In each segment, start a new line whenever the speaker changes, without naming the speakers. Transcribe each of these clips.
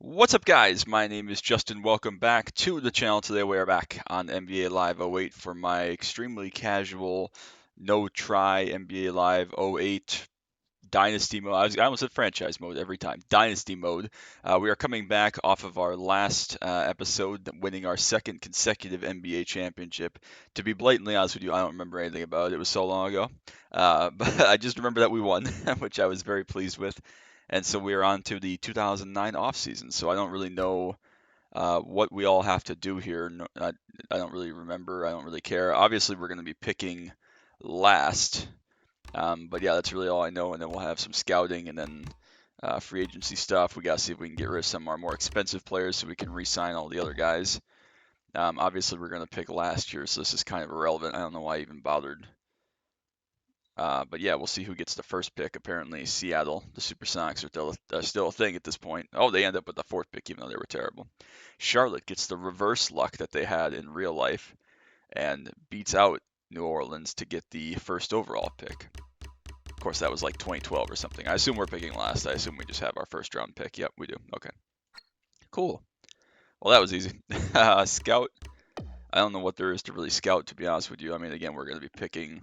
What's up, guys? My name is Justin. Welcome back to the channel. Today we are back on NBA Live '08 for my extremely casual, no try NBA Live '08 Dynasty mode. I almost said franchise mode every time. Dynasty mode. We are coming back off of our last episode, winning our second consecutive NBA championship. To be blatantly honest with you, I don't remember anything about it. It was so long ago. But I just remember that we won, which I was very pleased with. And so we are on to the 2009 offseason. So I don't really know what we all have to do here. No, I don't really remember. I don't really care. Obviously, we're going to be picking last. But yeah, that's really all I know. And then we'll have some scouting and then free agency stuff. We got to see if we can get rid of some of our more expensive players so we can re-sign all the other guys. Obviously, we're going to pick last year, so this is kind of irrelevant. I don't know why I even bothered. But yeah, we'll see who gets the first pick. Apparently, Seattle, the Supersonics are still a thing at this point. Oh, they end up with the fourth pick, even though they were terrible. Charlotte gets the reverse luck that they had in real life and beats out New Orleans to get the first overall pick. Of course, that was like 2012 or something. I assume we're picking last. I assume we just have our first round pick. Yep, we do. Okay. Cool. Well, that was easy. Scout. I don't know what there is to really scout, to be honest with you. I mean, again, we're going to be picking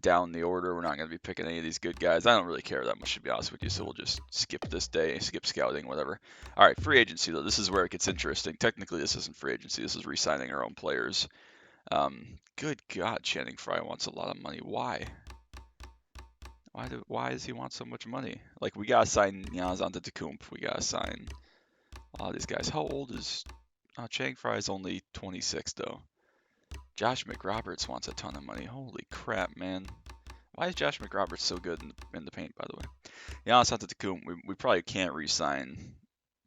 down the order. We're not going to be picking any of these good guys. I don't really care that much, to be honest with you, so we'll just skip this day, skip scouting, whatever. All right, free agency, though. This is where it gets interesting. Technically, this isn't free agency. This is re-signing our own players. Good God, Channing Frye wants a lot of money. Why? Why does he want so much money? Like, we got to sign Giannis Antetokounmpo. We got to sign a lot of these guys. How old is... Channing Frye is only 26, though. Josh McRoberts wants a ton of money. Holy crap, man. Why is Josh McRoberts so good in the paint, by the way? Giannis Antetokounmpo, we probably can't re-sign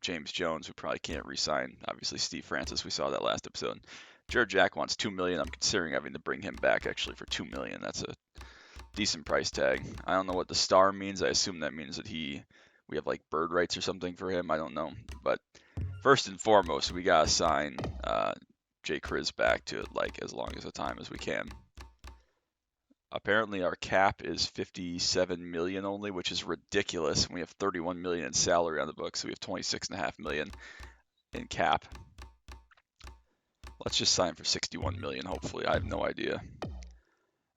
James Jones. We probably can't re-sign, obviously, Steve Francis. We saw that last episode. Jared Jack wants $2 million. I'm considering having to bring him back, actually, for $2 million. That's a decent price tag. I don't know what the star means. I assume that means that we have, like, bird rights or something for him. I don't know. But first and foremost, we got to sign Jay Kriz back to, like, as long as a time as we can. Apparently our cap is 57 million only, which is ridiculous. And we have 31 million in salary on the books, so we have 26.5 million in cap. Let's just sign for 61 million, hopefully. I have no idea.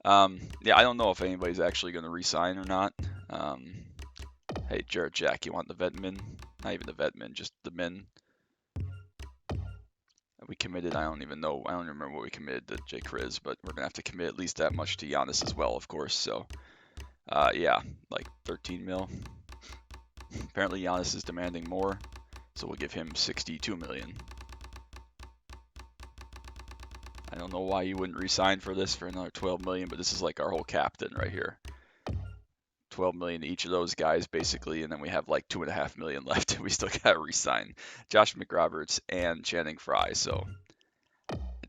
Yeah, I don't know if anybody's actually going to re-sign or not. Hey, Jared Jack, you want the vet min? Not even the vet min, just the min. We committed, I don't even know, I don't remember what we committed to Jay Kriz, but we're going to have to commit at least that much to Giannis as well, of course. So, yeah, like 13 mil. Apparently Giannis is demanding more, so we'll give him 62 million. I don't know why you wouldn't re-sign for this for another 12 million, but this is like our whole cap then right here. 12 million to each of those guys basically, and then we have like 2.5 million left. We still got to re-sign Josh McRoberts and Channing Frye. So,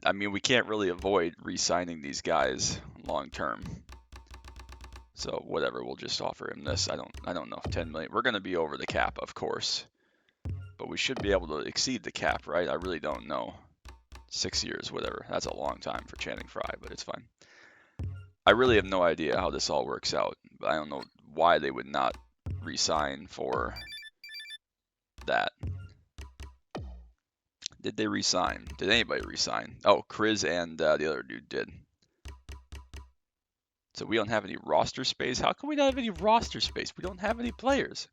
I mean, we can't really avoid re-signing these guys long term. So whatever, we'll just offer him this. I don't know, 10 million. We're going to be over the cap, of course, but we should be able to exceed the cap, right? I really don't know. 6 years, whatever. That's a long time for Channing Frye, but it's fine. I really have no idea how this all works out, but I don't know why they would not re-sign for that. Did they re-sign? Did anybody re-sign? Oh, Kriz and the other dude did. So we don't have any roster space? How can we not have any roster space? We don't have any players.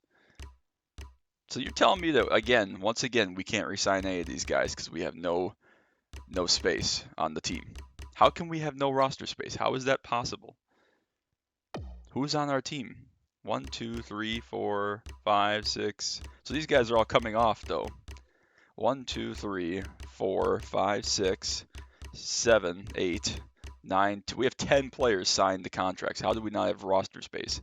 So you're telling me that, again, once again, we can't re-sign any of these guys because we have no space on the team. How can we have no roster space? How is that possible? Who's on our team? 1, 2, 3, 4, 5, 6. So these guys are all coming off, though. 1, 2, 3, 4, 5, 6, 7, 8, 9. We have 10 players signed to contracts. How do we not have roster space?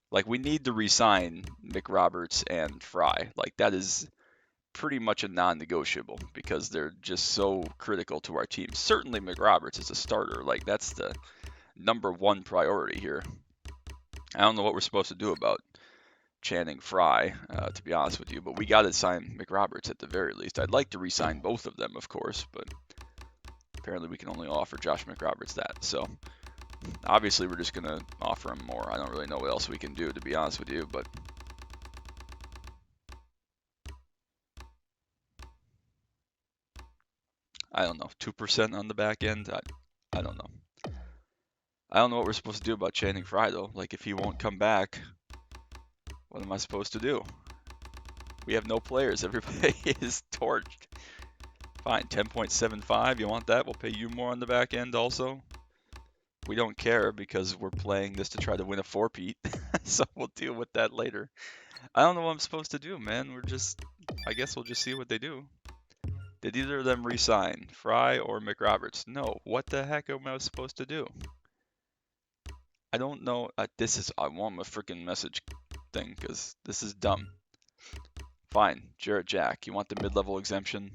Like, we need to re-sign McRoberts and Frye. Like, that is pretty much a non-negotiable because they're just so critical to our team. Certainly McRoberts is a starter. Like, that's the number one priority here. I don't know what we're supposed to do about Channing Frye, to be honest with you, but we got to sign McRoberts at the very least. I'd like to re-sign both of them, of course, but apparently we can only offer Josh McRoberts that. So obviously we're just going to offer him more. I don't really know what else we can do, to be honest with you, but I don't know, 2% on the back end. I don't know. I don't know what we're supposed to do about Channing Frye though. Like if he won't come back, what am I supposed to do? We have no players. Everybody is torched. Fine, 10.75. You want that? We'll pay you more on the back end also. We don't care because we're playing this to try to win a four-peat. So we'll deal with that later. I don't know what I'm supposed to do, man. I guess we'll just see what they do. Did either of them resign, Fry or McRoberts? No. What the heck am I supposed to do? I don't know. I want my freaking message thing because this is dumb. Fine, Jarrett Jack. You want the mid-level exemption?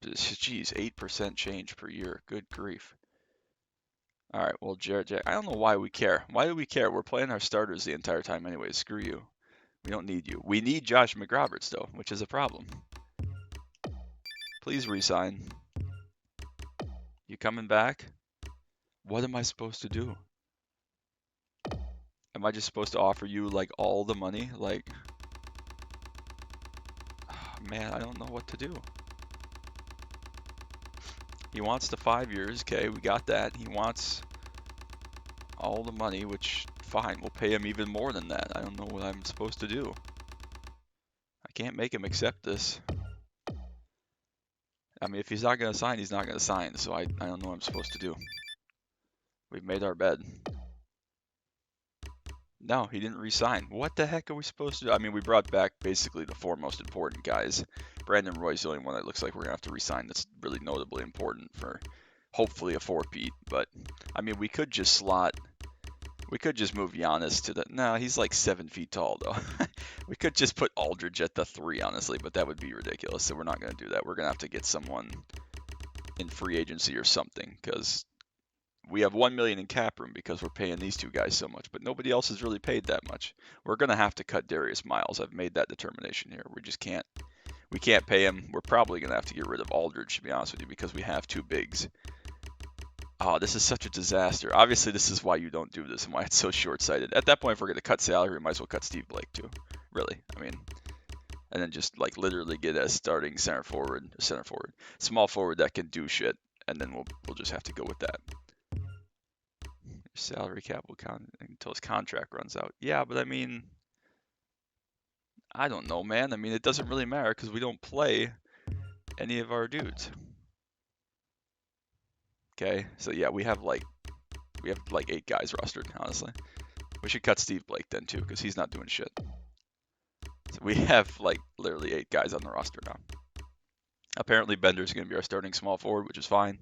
Jeez, 8% change per year. Good grief. All right, well, Jarrett Jack. I don't know why we care. Why do we care? We're playing our starters the entire time anyway. Screw you. We don't need you. We need Josh McRoberts, though, which is a problem. Please resign. You coming back? What am I supposed to do? Am I just supposed to offer you, like, all the money? Like, man, I don't know what to do. He wants the 5 years. Okay, we got that. He wants all the money, which, fine, we'll pay him even more than that. I don't know what I'm supposed to do. I can't make him accept this. I mean, if he's not going to sign, he's not going to sign, so I don't know what I'm supposed to do. We've made our bed. No, he didn't re-sign. What the heck are we supposed to do? I mean, we brought back basically the four most important guys. Brandon Roy's the only one that looks like we're going to have to re-sign that's really notably important for hopefully a four-peat. But, I mean, we could just move Giannis to the... No, he's like 7 feet tall, though. We could just put Aldridge at the 3, honestly, but that would be ridiculous, so we're not going to do that. We're going to have to get someone in free agency or something, because we have 1 million in cap room because we're paying these two guys so much, but nobody else has really paid that much. We're going to have to cut Darius Miles. I've made that determination here. We can't pay him. We're probably going to have to get rid of Aldridge, to be honest with you, because we have two bigs. Oh, this is such a disaster. Obviously, this is why you don't do this and why it's so short-sighted. At that point, if we're going to cut salary, we might as well cut Steve Blake too. Really, I mean, and then just like literally get a starting small forward that can do shit, and then we'll just have to go with that. Salary cap will count until his contract runs out. Yeah, but I mean, I don't know, man. I mean, it doesn't really matter because we don't play any of our dudes. Okay, so yeah, we have like 8 guys rostered, honestly. We should cut Steve Blake then too, because he's not doing shit. So we have like literally 8 guys on the roster now. Apparently Bender's going to be our starting small forward, which is fine.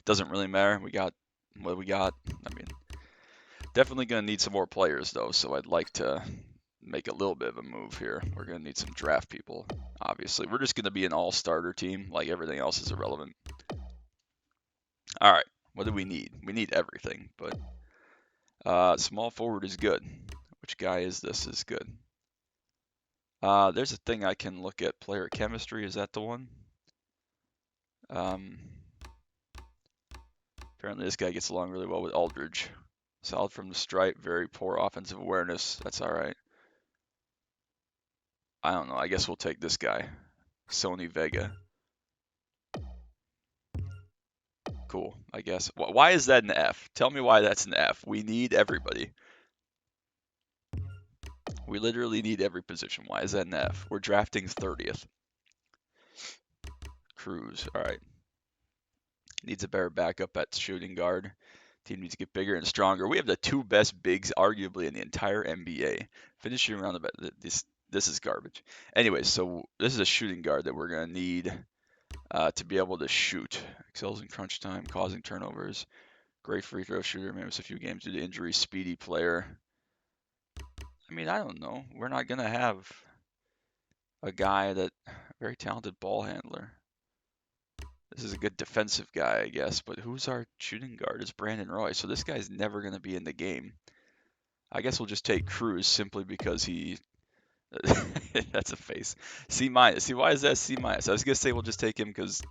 Doesn't really matter. We got what we got. I mean, definitely going to need some more players though, so I'd like to make a little bit of a move here. We're going to need some draft people, obviously. We're just going to be an all-starter team. Like everything else is irrelevant. All right, what do we need? We need everything, but small forward is good. Which guy is this? Is good. There's a thing I can look at. Player chemistry, is that the one? Apparently this guy gets along really well with Aldridge. Solid from the stripe, very poor offensive awareness. That's all right. I don't know. I guess we'll take this guy, Sony Vega. Cool, I guess. Why is that an F? Tell me why that's an F. We need everybody. We literally need every position. Why is that an F? We're drafting 30th. Cruz, all right. Needs a better backup at shooting guard. Team needs to get bigger and stronger. We have the 2 best bigs, arguably, in the entire NBA. Finishing around the this is garbage. Anyways, so this is a shooting guard that we're gonna need to be able to shoot. Excels in crunch time, causing turnovers. Great free throw shooter. Maybe it's a few games due to injury. Speedy player. I mean, I don't know. We're not gonna have a guy very talented ball handler. This is a good defensive guy, I guess, but who's our shooting guard? It's Brandon Roy, so this guy's never going to be in the game. I guess we'll just take Cruz simply because he... That's a face. C-. See, why is that C-? I was going to say we'll just take him because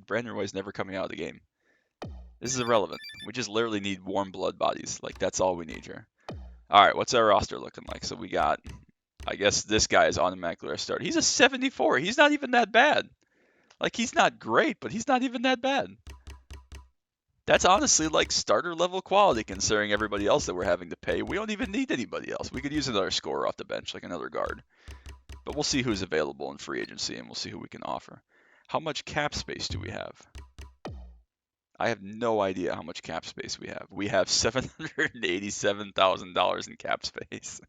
Brandon Roy's never coming out of the game. This is irrelevant. We just literally need warm blood bodies. Like, that's all we need here. All right, what's our roster looking like? So we got I guess this guy is automatically our start. He's a 74. He's not even that bad. Like, he's not great, but he's not even that bad. That's honestly like starter level quality considering everybody else that we're having to pay. We don't even need anybody else. We could use another scorer off the bench, like another guard. But we'll see who's available in free agency and we'll see who we can offer. How much cap space do we have? I have no idea how much cap space we have. We have $787,000 in cap space.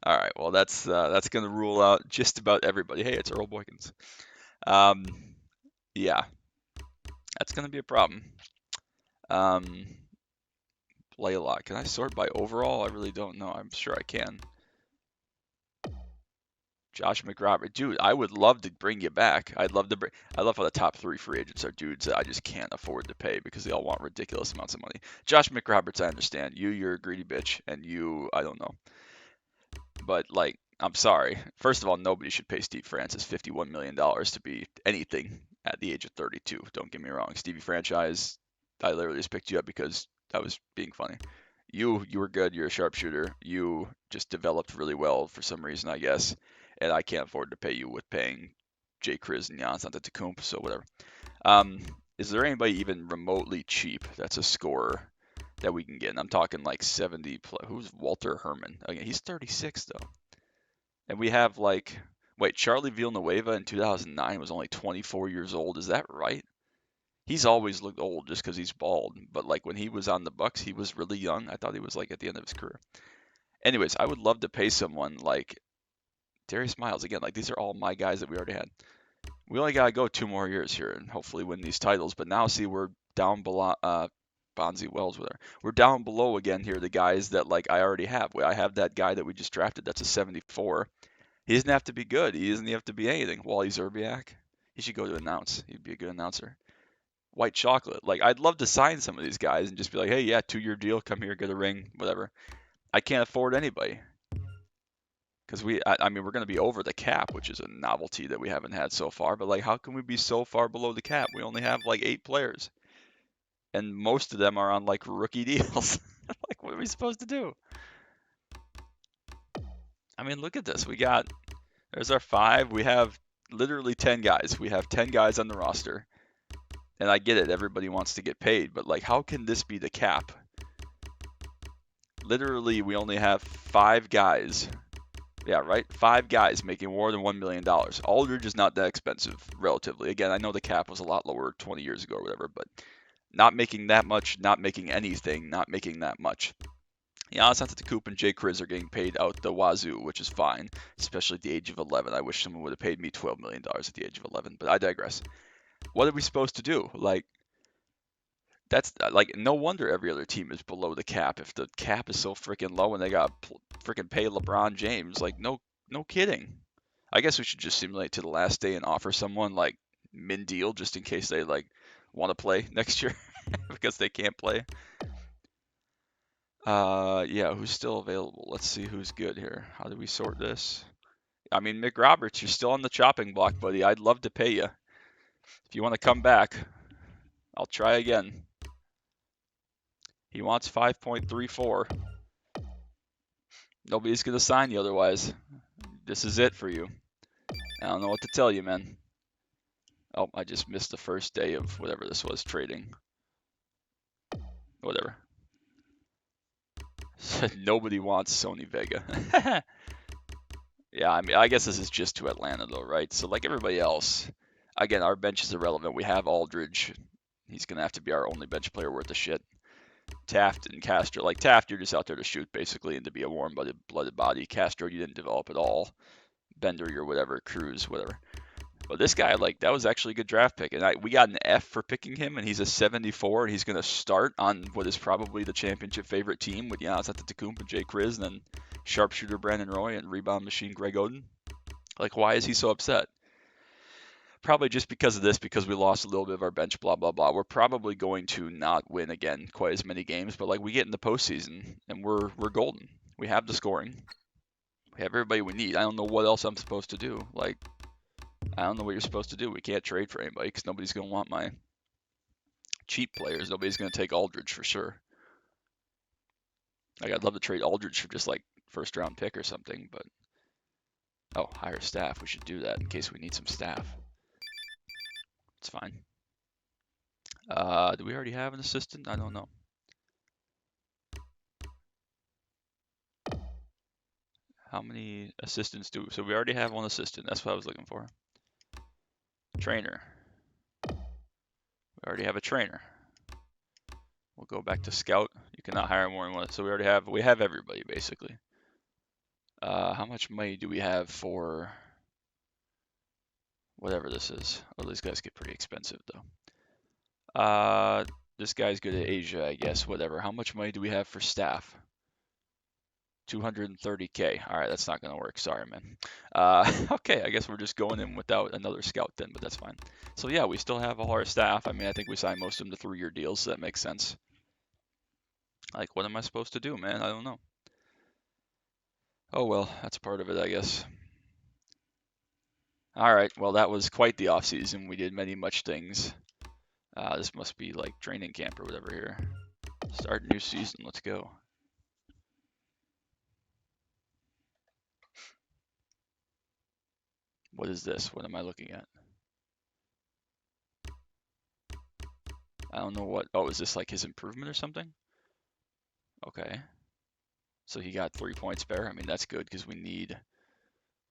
All right, well that's going to rule out just about everybody. Hey, it's Earl Boykins. Um, yeah, that's going to be a problem. Play a lot. Can I sort by overall? I really don't know. I'm sure I can. Josh McRobert, dude, I would love to bring you back. I'd love to bring. I love how the top 3 free agents are dudes that I just can't afford to pay because they all want ridiculous amounts of money. Josh McRoberts, I understand. You're a greedy bitch, and I don't know. But like, I'm sorry. First of all, nobody should pay Steve Francis $51 million to be anything at the age of 32. Don't get me wrong. Stevie Franchise, I literally just picked you up because I was being funny. You were good. You're a sharpshooter. You just developed really well for some reason, I guess. And I can't afford to pay you with paying Jay Kriz and Giannis Antetokounmpo, so whatever. Is there anybody even remotely cheap that's a scorer that we can get? And I'm talking like 70 plus. Who's Walter Herman? Again, he's 36 though. And we have like, wait, Charlie Villanueva in 2009 was only 24 years old. Is that right? He's always looked old just because he's bald. But like when he was on the Bucks, he was really young. I thought he was like at the end of his career. Anyways, I would love to pay someone like Darius Miles again. Like these are all my guys that we already had. We only gotta go 2 more years here and hopefully win these titles. But now see we're down below. Bonzi Wells with her. We're down below again here. The guys that like I already have. I have that guy that we just drafted. That's a 74. He doesn't have to be good. He doesn't have to be anything. Wally Zerbiak. He should go to announce. He'd be a good announcer. White chocolate. Like I'd love to sign some of these guys and just be like, hey, yeah, 2-year deal. Come here, get a ring, whatever. I can't afford anybody because I mean, we're going to be over the cap, which is a novelty that we haven't had so far. But like, how can we be so far below the cap? We only have like 8 players, and most of them are on like rookie deals. Like, what are we supposed to do? I mean, look at this. There's our 5. We have literally 10 guys. We have 10 guys on the roster. And I get it, everybody wants to get paid, but like, how can this be the cap? Literally, we only have 5 guys. Yeah, right? 5 guys making more than $1 million. Aldridge is not that expensive, relatively. Again, I know the cap was a lot lower 20 years ago or whatever, but not making that much, not making anything, not making that much. Giannis Antetokounmpo and Jay Kriz are getting paid out the wazoo, which is fine, especially at the age of 11. I wish someone would have paid me $12 million at the age of 11, but I digress. What are we supposed to do? Like, that's like no wonder every other team is below the cap. If the cap is so freaking low and they got freaking pay LeBron James, like no kidding. I guess we should just simulate to the last day and offer someone like min deal just in case they like want to play next year because they can't play. Yeah, who's still available? Let's see who's good here. How do we sort this? I mean, McRoberts, you're still on the chopping block, buddy. I'd love to pay you. If you want to come back, I'll try again. He wants 5.34. Nobody's going to sign you otherwise. This is it for you. I don't know what to tell you, man. Oh, I just missed the first day of whatever this was, trading. Whatever. Nobody wants Sony Vega. Yeah, I mean, I guess this is just to Atlanta, though, right? So, like everybody else, again, our bench is irrelevant. We have Aldridge. He's going to have to be our only bench player worth of shit. Taft and Castro. Like, Taft, you're just out there to shoot, basically, and to be a warm-blooded body. Castro, you didn't develop at all. Bender, you're whatever. Cruz, whatever. But this guy, like, that was actually a good draft pick. And we got an F for picking him, and he's a 74, and he's going to start on what is probably the championship favorite team with Giannis Antetokounmpo and Jay Kriz, and then sharpshooter Brandon Roy and rebound machine Greg Oden. Like, why is he so upset? Probably just because of this, because we lost a little bit of our bench, blah, blah, blah. We're probably going to not win again quite as many games, but, like, we get in the postseason, and we're golden. We have the scoring. We have everybody we need. I don't know what else I'm supposed to do. Like, I don't know what you're supposed to do. We can't trade for anybody because nobody's going to want my cheap players. Nobody's going to take Aldridge for sure. Like, I'd love to trade Aldridge for just, like, first round pick or something, but oh, hire staff. We should do that in case we need some staff. It's fine. Do we already have an assistant? I don't know. How many assistants do we? So we already have one assistant. That's what I was looking for. Trainer. We already have a trainer. We'll go back to scout. You cannot hire more than one. So we have everybody basically. How much money do we have for whatever this is? Oh, these guys get pretty expensive though. This guy's good at Asia, I guess. Whatever. How much money do we have for staff? 230K. All right, that's not gonna work. Sorry, man. Okay, I guess we're just going in without another scout then, but that's fine. So yeah, we still have all our staff. I mean, I think we signed most of them to 3-year deals, so that makes sense. Like, what am I supposed to do, man? I don't know. Oh well, that's part of it, I guess. All right, well, that was quite the off season. We did many much things. This must be like training camp or whatever here. Start new season. Let's go. What is this? What am I looking at? I don't know what. Oh, is this like his improvement or something? Okay. So he got 3 points better. I mean, that's good because we need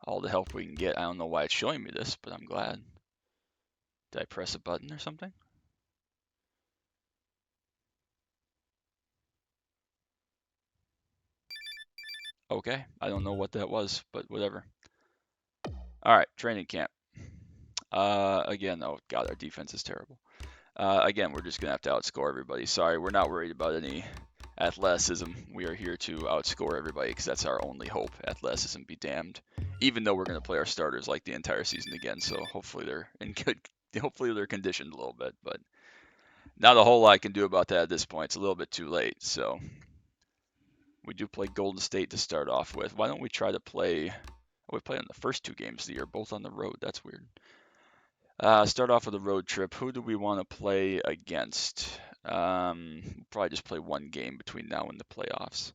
all the help we can get. I don't know why it's showing me this, but I'm glad. Did I press a button or something? Okay. I don't know what that was, but whatever. All right. Training camp. Again, oh God, our defense is terrible. Again, we're just going to have to outscore everybody. Sorry, we're not worried about any athleticism. We are here to outscore everybody because that's our only hope. Athleticism be damned. Even though we're going to play our starters like the entire season again, so hopefully they're in good. Hopefully they're conditioned a little bit, but not a whole lot I can do about that at this point. It's a little bit too late. So we do play Golden State to start off with. Why don't we try to play? Oh, we play on the first 2 games of the year, both on the road. That's weird. Start off with a road trip. Who do we want to play against? Probably just play 1 game between now and the playoffs.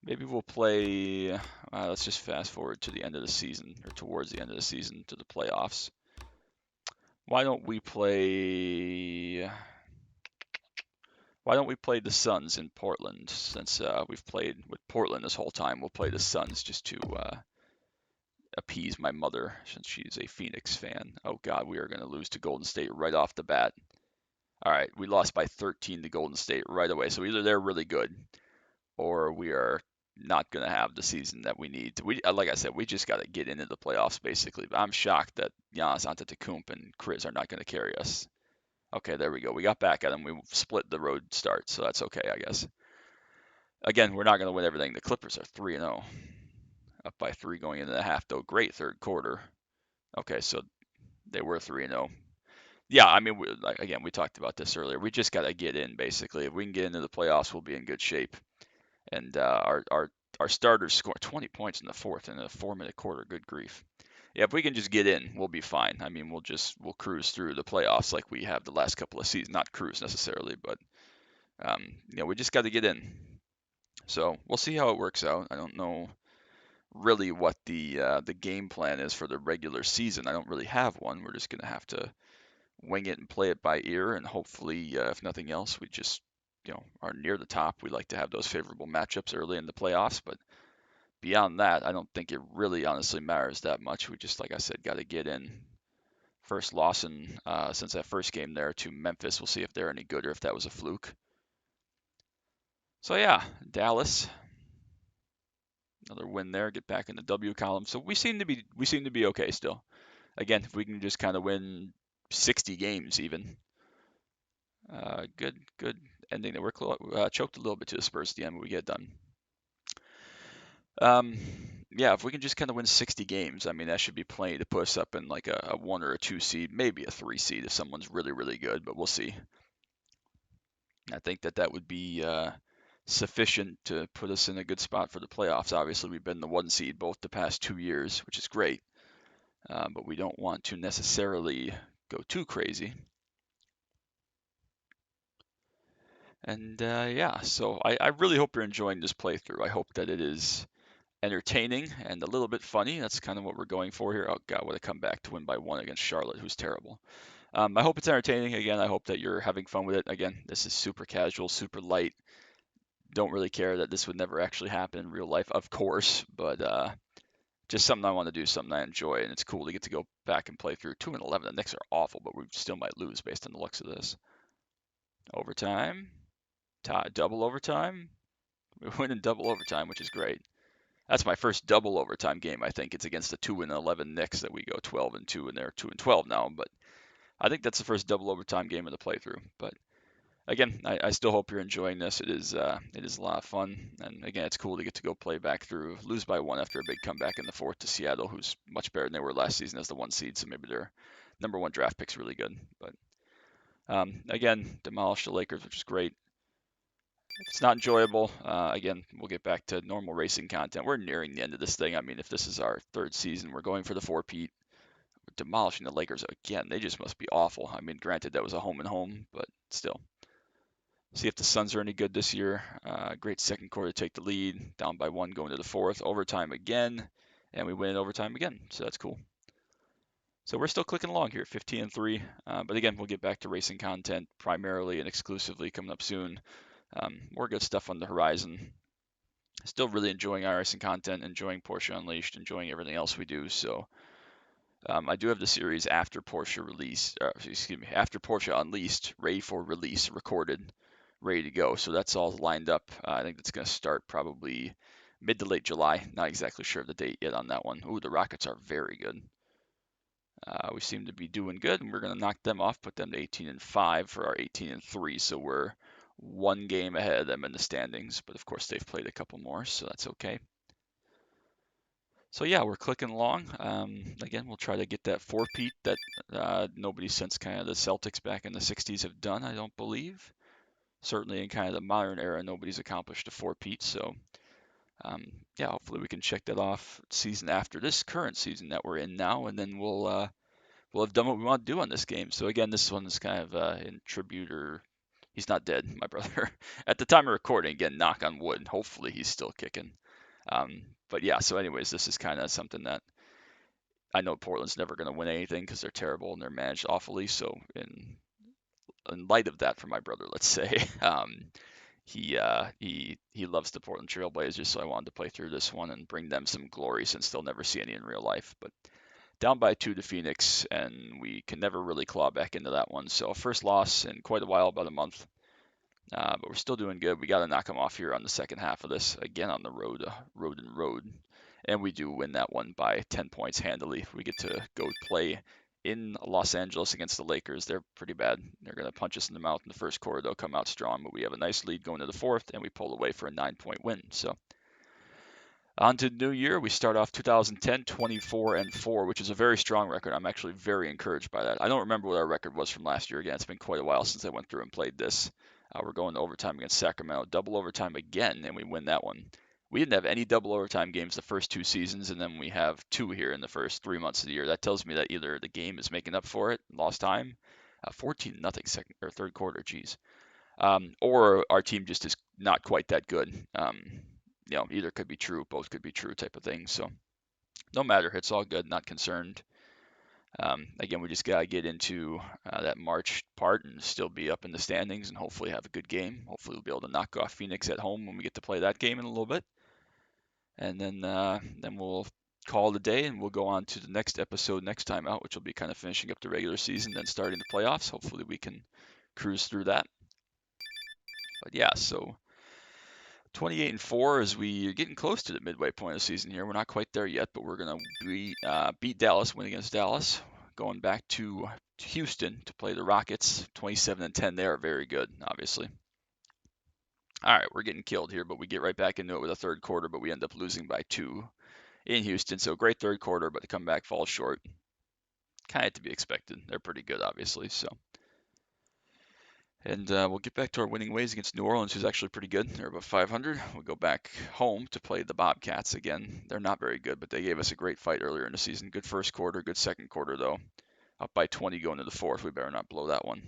Maybe we'll play. Let's just fast forward to the end of the season, or towards the end of the season to the playoffs. Why don't we play? Why don't we play the Suns in Portland? Since we've played with Portland this whole time, we'll play the Suns just to appease my mother since she's a Phoenix fan. Oh God, we are going to lose to Golden State right off the bat. All right, we lost by 13 to Golden State right away. So either they're really good, or we are not going to have the season that we need. Like I said, we just got to get into the playoffs basically. But I'm shocked that Giannis Antetokounmpo and Chris are not going to carry us. Okay, there we go. We got back at them. We split the road start, so that's okay, I guess. Again, we're not going to win everything. The Clippers are 3-0, up by 3 going into the half, though. Great third quarter. Okay, so they were 3-0. Yeah, I mean, again, we talked about this earlier. We just got to get in, basically. If we can get into the playoffs, we'll be in good shape. And our starters scored 20 points in the fourth in a 4-minute quarter. Good grief. Yeah, if we can just get in, we'll be fine. I mean, we'll cruise through the playoffs like we have the last couple of seasons. Not cruise necessarily, but we just got to get in. So we'll see how it works out. I don't know really what the game plan is for the regular season. I don't really have one. We're just gonna have to wing it and play it by ear, and hopefully, if nothing else, we just are near the top. We like to have those favorable matchups early in the playoffs, but beyond that, I don't think it really honestly matters that much. We just, like I said, got to get in. First loss since that first game there to Memphis. We'll see if they're any good or if that was a fluke. So yeah, Dallas, another win there. Get back in the W column. So we seem to be okay still. Again, if we can just kind of win 60 games even. Good ending there. We're choked a little bit to the Spurs at the end, but we get done. Yeah, if we can just kind of win 60 games, I mean, that should be plenty to put us up in like a 1 or a 2 seed, maybe a 3 seed if someone's really, really good, but we'll see. I think that would be sufficient to put us in a good spot for the playoffs. Obviously, we've been the 1 seed both the past 2 years, which is great, but we don't want to necessarily go too crazy. And yeah, so I really hope you're enjoying this playthrough. I hope that it is entertaining and a little bit funny. That's kind of what we're going for here. Oh God, what a comeback to win by 1 against Charlotte, who's terrible. I hope it's entertaining. Again, I hope that you're having fun with it. Again, this is super casual, super light. Don't really care that this would never actually happen in real life, of course, but just something I want to do, something I enjoy, and it's cool to get to go back and play through 2-11. The Knicks are awful, but we still might lose based on the looks of this. Overtime, tie, double overtime. We win in double overtime, which is great. That's my first double overtime game. I think it's against the 2-11 Knicks that we go 12-2, and they're 2-12 now. But I think that's the first double overtime game of the playthrough. But again, I still hope you're enjoying this. It is a lot of fun, and again, it's cool to get to go play back through, lose by 1 after a big comeback in the fourth to Seattle, who's much better than they were last season as the 1 seed. So maybe their number 1 draft pick's really good. But again, demolish the Lakers, which is great. It's not enjoyable. Again, we'll get back to normal racing content. We're nearing the end of this thing. I mean, if this is our 3rd season, we're going for the 4-peat. We're demolishing the Lakers again. They just must be awful. I mean, granted, that was a home and home, but still. See if the Suns are any good this year. Great second quarter to take the lead. Down by 1 going to the fourth. Overtime again. And we win in overtime again. So that's cool. So we're still clicking along here, 15-3. But again, we'll get back to racing content primarily and exclusively coming up soon. More good stuff on the horizon. Still really enjoying iRacing content, enjoying Porsche Unleashed, enjoying everything else we do. So I do have the series after Porsche after Porsche Unleashed, ready for release, recorded, ready to go. So that's all lined up. I think that's going to start probably mid to late July. Not exactly sure of the date yet on that one. Ooh, the Rockets are very good. We seem to be doing good, and we're going to knock them off, put them to 18-5 for our 18-3. So we're 1 game ahead of them in the standings, but of course they've played a couple more, so that's okay. So yeah, we're clicking along. Again, we'll try to get that 4-peat that nobody since kind of the Celtics back in the 60s have done, I don't believe. Certainly in kind of the modern era, nobody's accomplished a 4-peat. So yeah, hopefully we can check that off season after this current season that we're in now, and then we'll have done what we want to do on this game. So again, this one is kind of in tribute, or he's not dead, my brother. At the time of recording, again, knock on wood. Hopefully he's still kicking. But yeah, so anyways, this is kind of something that I know Portland's never going to win anything because they're terrible and they're managed awfully. So in light of that, for my brother, let's say, he loves the Portland Trailblazers, so I wanted to play through this one and bring them some glory since they'll never see any in real life. But down by 2 to Phoenix, and we can never really claw back into that one. So first loss in quite a while, about a month. But we're still doing good. We got to knock them off here on the second half of this. Again on the road, road. And we do win that one by 10 points handily. We get to go play in Los Angeles against the Lakers. They're pretty bad. They're going to punch us in the mouth in the first quarter. They'll come out strong, but we have a nice lead going to the fourth, and we pull away for a 9-point win. So on to the new year. We start off 2010 24-4, which is a very strong record. I'm actually very encouraged by that. I don't remember what our record was from last year. Again, it's been quite a while since I went through and played this. We're going to overtime against Sacramento, double overtime again, and we win that one. We didn't have any double overtime games the first 2 seasons, and then we have 2 here in the first 3 months of the year. That tells me that either the game is making up for it, lost time, 14-0 second or third quarter, geez, or our team just is not quite that good. Either could be true, both could be true, type of thing. So no matter, it's all good, not concerned. Again, we just got to get into that March part and still be up in the standings and hopefully have a good game. Hopefully we'll be able to knock off Phoenix at home when we get to play that game in a little bit. And then we'll call it a day and we'll go on to the next episode next time out, which will be kind of finishing up the regular season, then starting the playoffs. Hopefully we can cruise through that. But yeah, so 28-4 as we are getting close to the midway point of the season here. We're not quite there yet, but we're going to beat Dallas, win against Dallas. Going back to Houston to play the Rockets, 27-10. They are very good, obviously. All right, we're getting killed here, but we get right back into it with a third quarter, but we end up losing by 2 in Houston. So great third quarter, but the comeback falls short. Kind of to be expected. They're pretty good, obviously. So. And we'll get back to our winning ways against New Orleans, who's actually pretty good. They're about 500. We'll go back home to play the Bobcats again. They're not very good, but they gave us a great fight earlier in the season. Good first quarter, good second quarter, though. Up by 20 going to the fourth. We better not blow that one.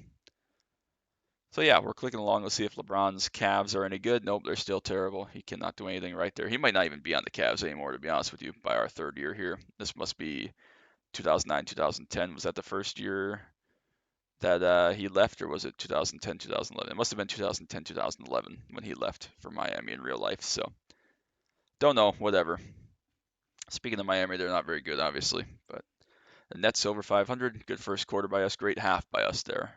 So yeah, we're clicking along. Let's see if LeBron's Cavs are any good. Nope, they're still terrible. He cannot do anything right there. He might not even be on the Cavs anymore, to be honest with you, by our third year here. This must be 2009, 2010. Was that the first year that he left, or was it 2010, 2011? It must have been 2010, 2011 when he left for Miami in real life. So don't know, whatever. Speaking of Miami, they're not very good, obviously, but the Nets over 500. Good first quarter by us. Great half by us there.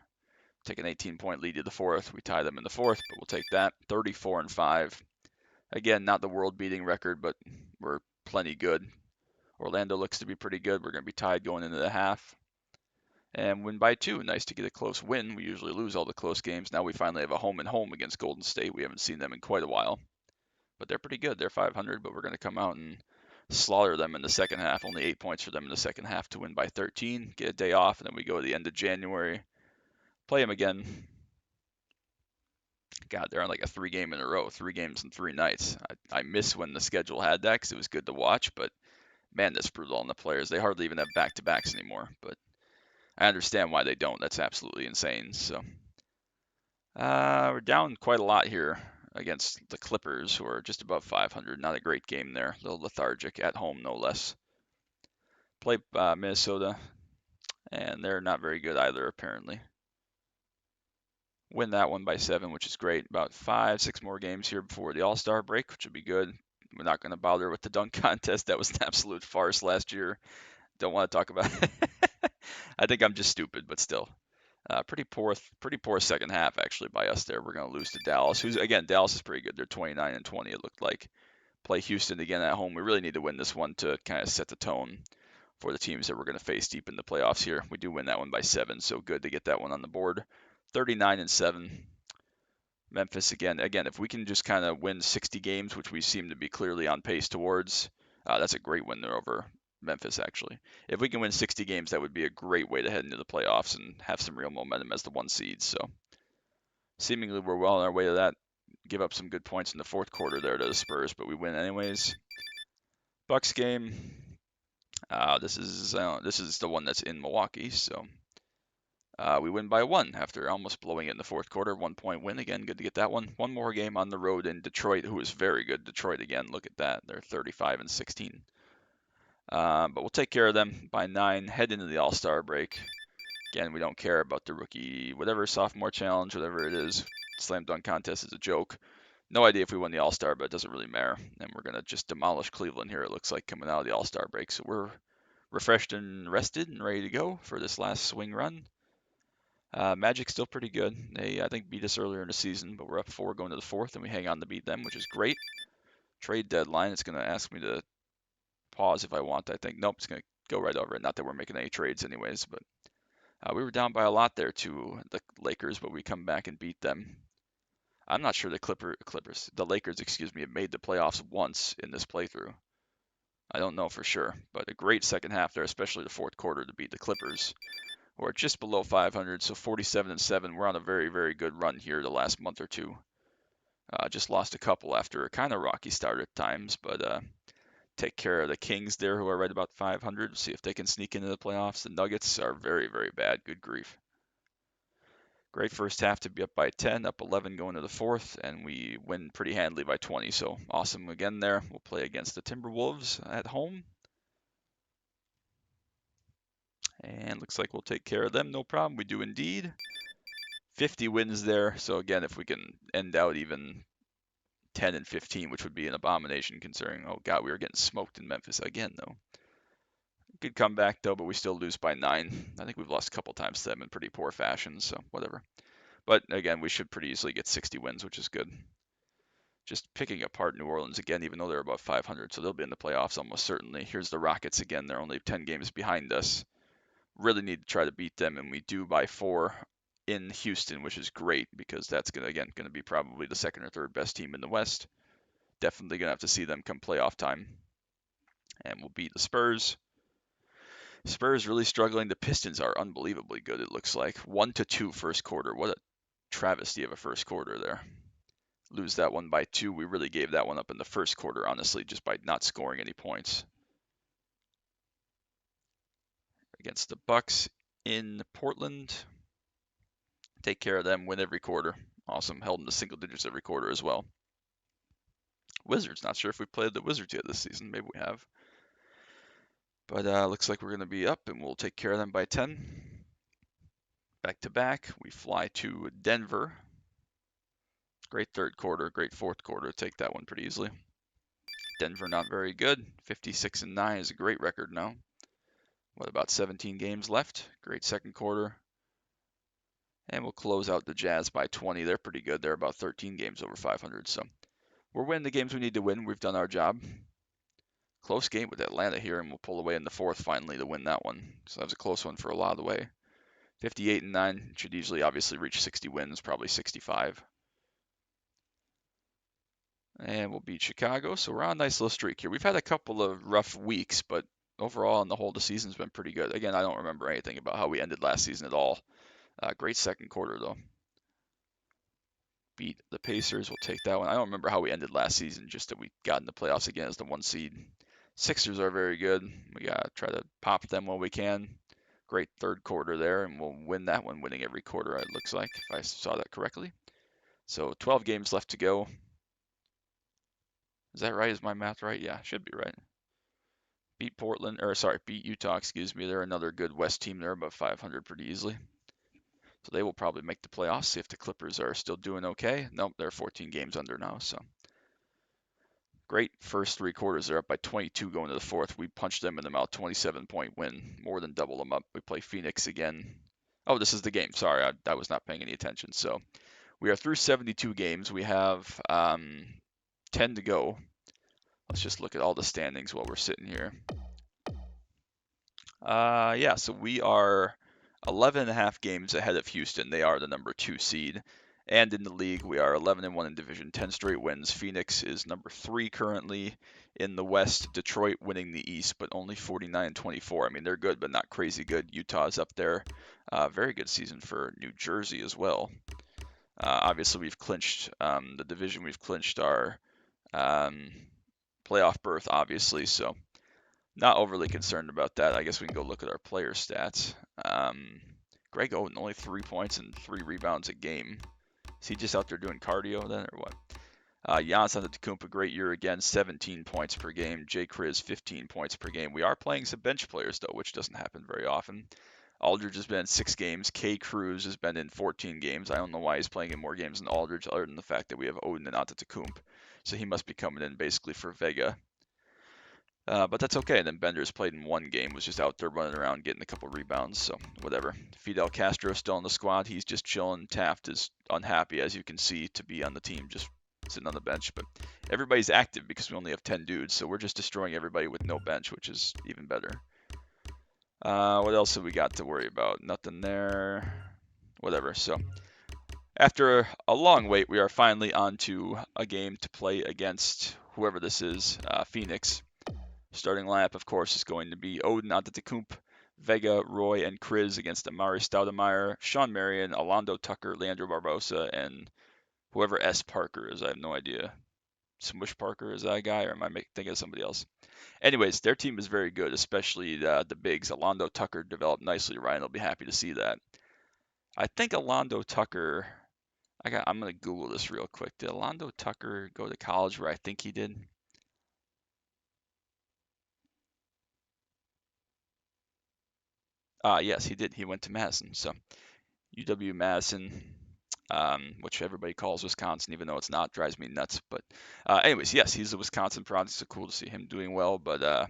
Take an 18-point lead to the fourth. We tie them in the fourth, but we'll take that. 34-5. Again, not the world-beating record, but we're plenty good. Orlando looks to be pretty good. We're going to be tied going into the half. And win by 2. Nice to get a close win. We usually lose all the close games. Now we finally have a home and home against Golden State. We haven't seen them in quite a while. But they're pretty good. They're 500, but we're going to come out and slaughter them in the second half. Only 8 points for them in the second half to win by 13. Get a day off, and then we go to the end of January. Play them again. God, they're on like a 3 game in a row, 3 games in 3 nights. I miss when the schedule had that because it was good to watch, but man, that's brutal on the players. They hardly even have back-to-backs anymore, but I understand why they don't. That's absolutely insane. So we're down quite a lot here against the Clippers, who are just above 500. Not a great game there. A little lethargic at home, no less. Play Minnesota, and they're not very good either, apparently. Win that one by 7, which is great. About 5, 6 more games here before the All-Star break, which would be good. We're not going to bother with the dunk contest. That was an absolute farce last year. Don't want to talk about it. I think I'm just stupid, but still. Pretty poor second half actually by us there. We're going to lose to Dallas, who's again Dallas is pretty good. They're 29-20. It looked like. Play Houston again at home. We really need to win this one to kind of set the tone for the teams that we're going to face deep in the playoffs here. We do win that one by 7, so good to get that one on the board. 39-7. Memphis again. Again, if we can just kind of win 60 games, which we seem to be clearly on pace towards, that's a great win there over Memphis, actually. If we can win 60 games, that would be a great way to head into the playoffs and have some real momentum as the 1 seed. So seemingly we're well on our way to that. Give up some good points in the fourth quarter there to the Spurs, but we win anyways. Bucks game. This is the one that's in Milwaukee, so we win by 1 after almost blowing it in the fourth quarter. 1-point win again. Good to get that one. One more game on the road in Detroit, who is very good. Detroit again. Look at that. They're 35-16. But we'll take care of them by 9. Head into the All-Star break. Again, we don't care about the rookie, whatever sophomore challenge, whatever it is. Slam dunk contest is a joke. No idea if we won the All-Star, but it doesn't really matter. And we're going to just demolish Cleveland here, it looks like, coming out of the All-Star break. So we're refreshed and rested and ready to go for this last swing run. Magic's still pretty good. They, I think, beat us earlier in the season, but we're up 4 going to the fourth, and we hang on to beat them, which is great. Trade deadline. It's going to ask me to pause if I want. I think nope, it's going to go right over it. Not that we're making any trades, anyways, but we were down by a lot there to the Lakers, but we come back and beat them. I'm not sure the Lakers, excuse me, have made the playoffs once in this playthrough. I don't know for sure, but a great second half there, especially the fourth quarter to beat the Clippers. We're just below 500, so 47-7. We're on a very, very good run here the last month or two. Just lost a couple after a kind of rocky start at times, but take care of the Kings there, who are right about 500. See if they can sneak into the playoffs. The Nuggets are very, very bad. Good grief. Great first half to be up by 10, up 11 going to the fourth, and we win pretty handily by 20. So awesome again there. We'll play against the Timberwolves at home. And looks like we'll take care of them, no problem. We do indeed. 50 wins there. So again, if we can end out even 10-15, which would be an abomination considering, oh God, we were getting smoked in Memphis again, though. Good comeback, though, but we still lose by 9. I think we've lost a couple times to them in pretty poor fashion, so whatever. But again, we should pretty easily get 60 wins, which is good. Just picking apart New Orleans again, even though they're above 500, so they'll be in the playoffs almost certainly. Here's the Rockets again. They're only 10 games behind us. Really need to try to beat them, and we do by 4 in Houston, which is great because that's going to be probably the second or third best team in the West. Definitely going to have to see them come playoff time. And we'll beat the Spurs. Spurs really struggling. The Pistons are unbelievably good, it looks like. 1-2 first quarter. What a travesty of a first quarter there. Lose that one by 2. We really gave that one up in the first quarter, honestly, just by not scoring any points. Against the Bucks in Portland. Take care of them, win every quarter. Awesome. Held in the single digits every quarter as well. Wizards, not sure if we played the Wizards yet this season. Maybe we have. But looks like we're going to be up, and we'll take care of them by 10. Back to back, we fly to Denver. Great third quarter, great fourth quarter. Take that one pretty easily. Denver not very good. 56-9 is a great record now. What, about 17 games left? Great second quarter. And we'll close out the Jazz by 20. They're pretty good. They're about 13 games over 500. So we're winning the games we need to win. We've done our job. Close game with Atlanta here, and we'll pull away in the fourth finally to win that one. So that was a close one for a lot of the way. 58-9 should easily obviously reach 60 wins, probably 65. And we'll beat Chicago. So we're on a nice little streak here. We've had a couple of rough weeks, but overall on the whole, the season's been pretty good. Again, I don't remember anything about how we ended last season at all. Great second quarter, though. Beat the Pacers. We'll take that one. I don't remember how we ended last season, just that we got in the playoffs again as the 1 seed. Sixers are very good. We got to try to pop them while we can. Great third quarter there, and we'll win that one, winning every quarter, it looks like, if I saw that correctly. So 12 games left to go. Is that right? Is my math right? Yeah, should be right. Beat beat Utah, excuse me. They're another good West team. They're about 500 pretty easily. So they will probably make the playoffs. See if the Clippers are still doing okay. Nope, they're 14 games under now. So great first three quarters. They're up by 22 going to the fourth. We punched them in the mouth. 27-point win, more than double them up. We play Phoenix again. Oh, this is the game. Sorry, I was not paying any attention. So we are through 72 games. We have 10 to go. Let's just look at all the standings while we're sitting here. Yeah, so we are 11.5 games ahead of Houston. They are the number 2 seed. And in the league, we are 11-1 in division, 10 straight wins. Phoenix is number 3 currently in the West. Detroit winning the East, but only 49-24. I mean, they're good, but not crazy good. Utah's up there. Very good season for New Jersey as well. Obviously, we've clinched the division. We've clinched our playoff berth, obviously, so not overly concerned about that. I guess we can go look at our player stats. Greg Oden, only 3 points and 3 rebounds a game. Is he just out there doing cardio then, or what? Giannis Antetokounmpo, great year again, 17 points per game. Jay Kriz, 15 points per game. We are playing some bench players, though, which doesn't happen very often. Aldridge has been in 6 games. K. Cruz has been in 14 games. I don't know why he's playing in more games than Aldridge, other than the fact that we have Oden and Antetokounmpo. So he must be coming in basically for Vega. But that's okay. And then Bender's played in 1 game, was just out there running around getting a couple rebounds, so whatever. Fidel Castro still on the squad. He's just chilling. Taft is unhappy, as you can see, to be on the team, just sitting on the bench. But everybody's active because we only have 10 dudes, so we're just destroying everybody with no bench, which is even better. What else have we got to worry about? Nothing there. Whatever. So after a long wait, we are finally on to a game to play against whoever this is, Phoenix. Starting lineup, of course, is going to be Oden, Antetokounmpo, Vega, Roy, and Kriz against Amari Stoudemire, Sean Marion, Alonzo Tucker, Leandro Barbosa, and whoever S. Parker is. I have no idea. Smush Parker, is that a guy, or am I thinking of somebody else? Anyways, their team is very good, especially the bigs. Alonzo Tucker developed nicely. Ryan will be happy to see that. I think Alonzo Tucker, I'm going to Google this real quick. Did Alonzo Tucker go to college where I think he did? Yes, he did. He went to Madison. So UW-Madison, which everybody calls Wisconsin, even though it's not, drives me nuts. But anyways, yes, he's a Wisconsin product, so cool to see him doing well. But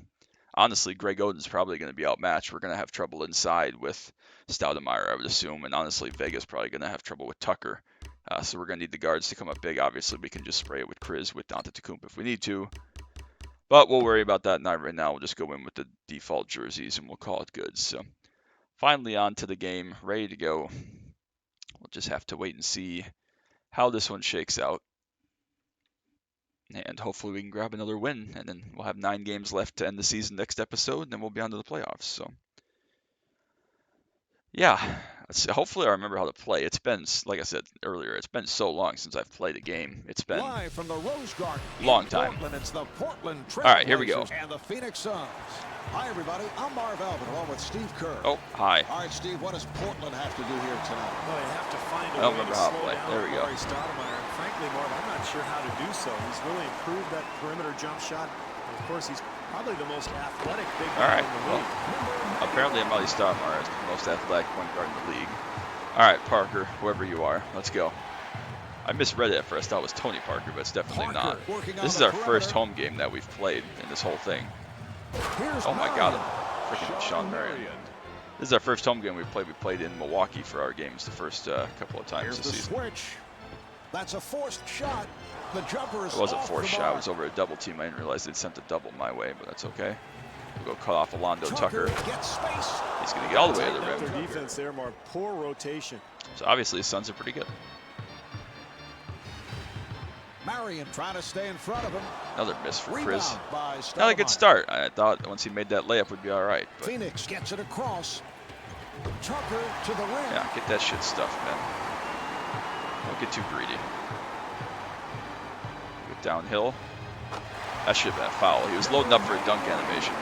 honestly, Greg Oden's probably going to be outmatched. We're going to have trouble inside with Stoudemire, I would assume. And honestly, Vega's probably going to have trouble with Tucker. So we're going to need the guards to come up big. Obviously, we can just spray it with Kriz, with Antetokounmpo if we need to. But we'll worry about that not right now. We'll just go in with the default jerseys and we'll call it good. So finally on to the game, ready to go. We'll just have to wait and see how this one shakes out. And hopefully we can grab another win. And then we'll have 9 games left to end the season next episode. And then we'll be on to the playoffs. So, yeah. Hopefully I remember how to play. It's been, like I said earlier, it's been so long since I've played a game. It's been
Live from the Rose Garden
long time.
Portland, it's the Portland
All right, here we go.
and the Phoenix Suns. Hi, everybody. I'm Marv Albert, along with Steve Kerr.
Oh, hi.
All right, Steve, what does Portland have to do here tonight?
Well, they have to find a
I don't
way
remember
to
how to
slow
play.
down
There we go.
Stoudemire. And frankly, Marv, I'm not sure how to do so. He's really improved that perimeter jump shot. And of course, he's probably the most athletic big man in the league.
Well, apparently Emily Stoudemire is the most athletic point guard in the league. All right, Parker, whoever you are, let's go. I misread it at first. I thought it was Tony Parker, but it's definitely not. This is our first home game that we've played in this whole thing. Oh my God, freaking Sean Marion. This is our first home game we've played. We played in Milwaukee for our games the first couple of times this season.
Switch. That's a forced shot. The jumper is
It wasn't a forced shot. It was over a double team. I didn't realize they'd sent a double my way, but that's okay. We'll go cut off Alondo Tucker. He's going to get all the way to the rim.
Their defense there, Marv. Poor rotation.
So obviously the Suns are pretty good.
Marion trying to stay in front of him.
Another miss for Chris.
Not
Not a good start. I thought once he made that layup would be all right. But
Phoenix gets it across. Tucker to the rim.
yeah, get that shit stuffed, man. Don't get too greedy. Get downhill. That should have been a foul. He was loading up for a dunk animation.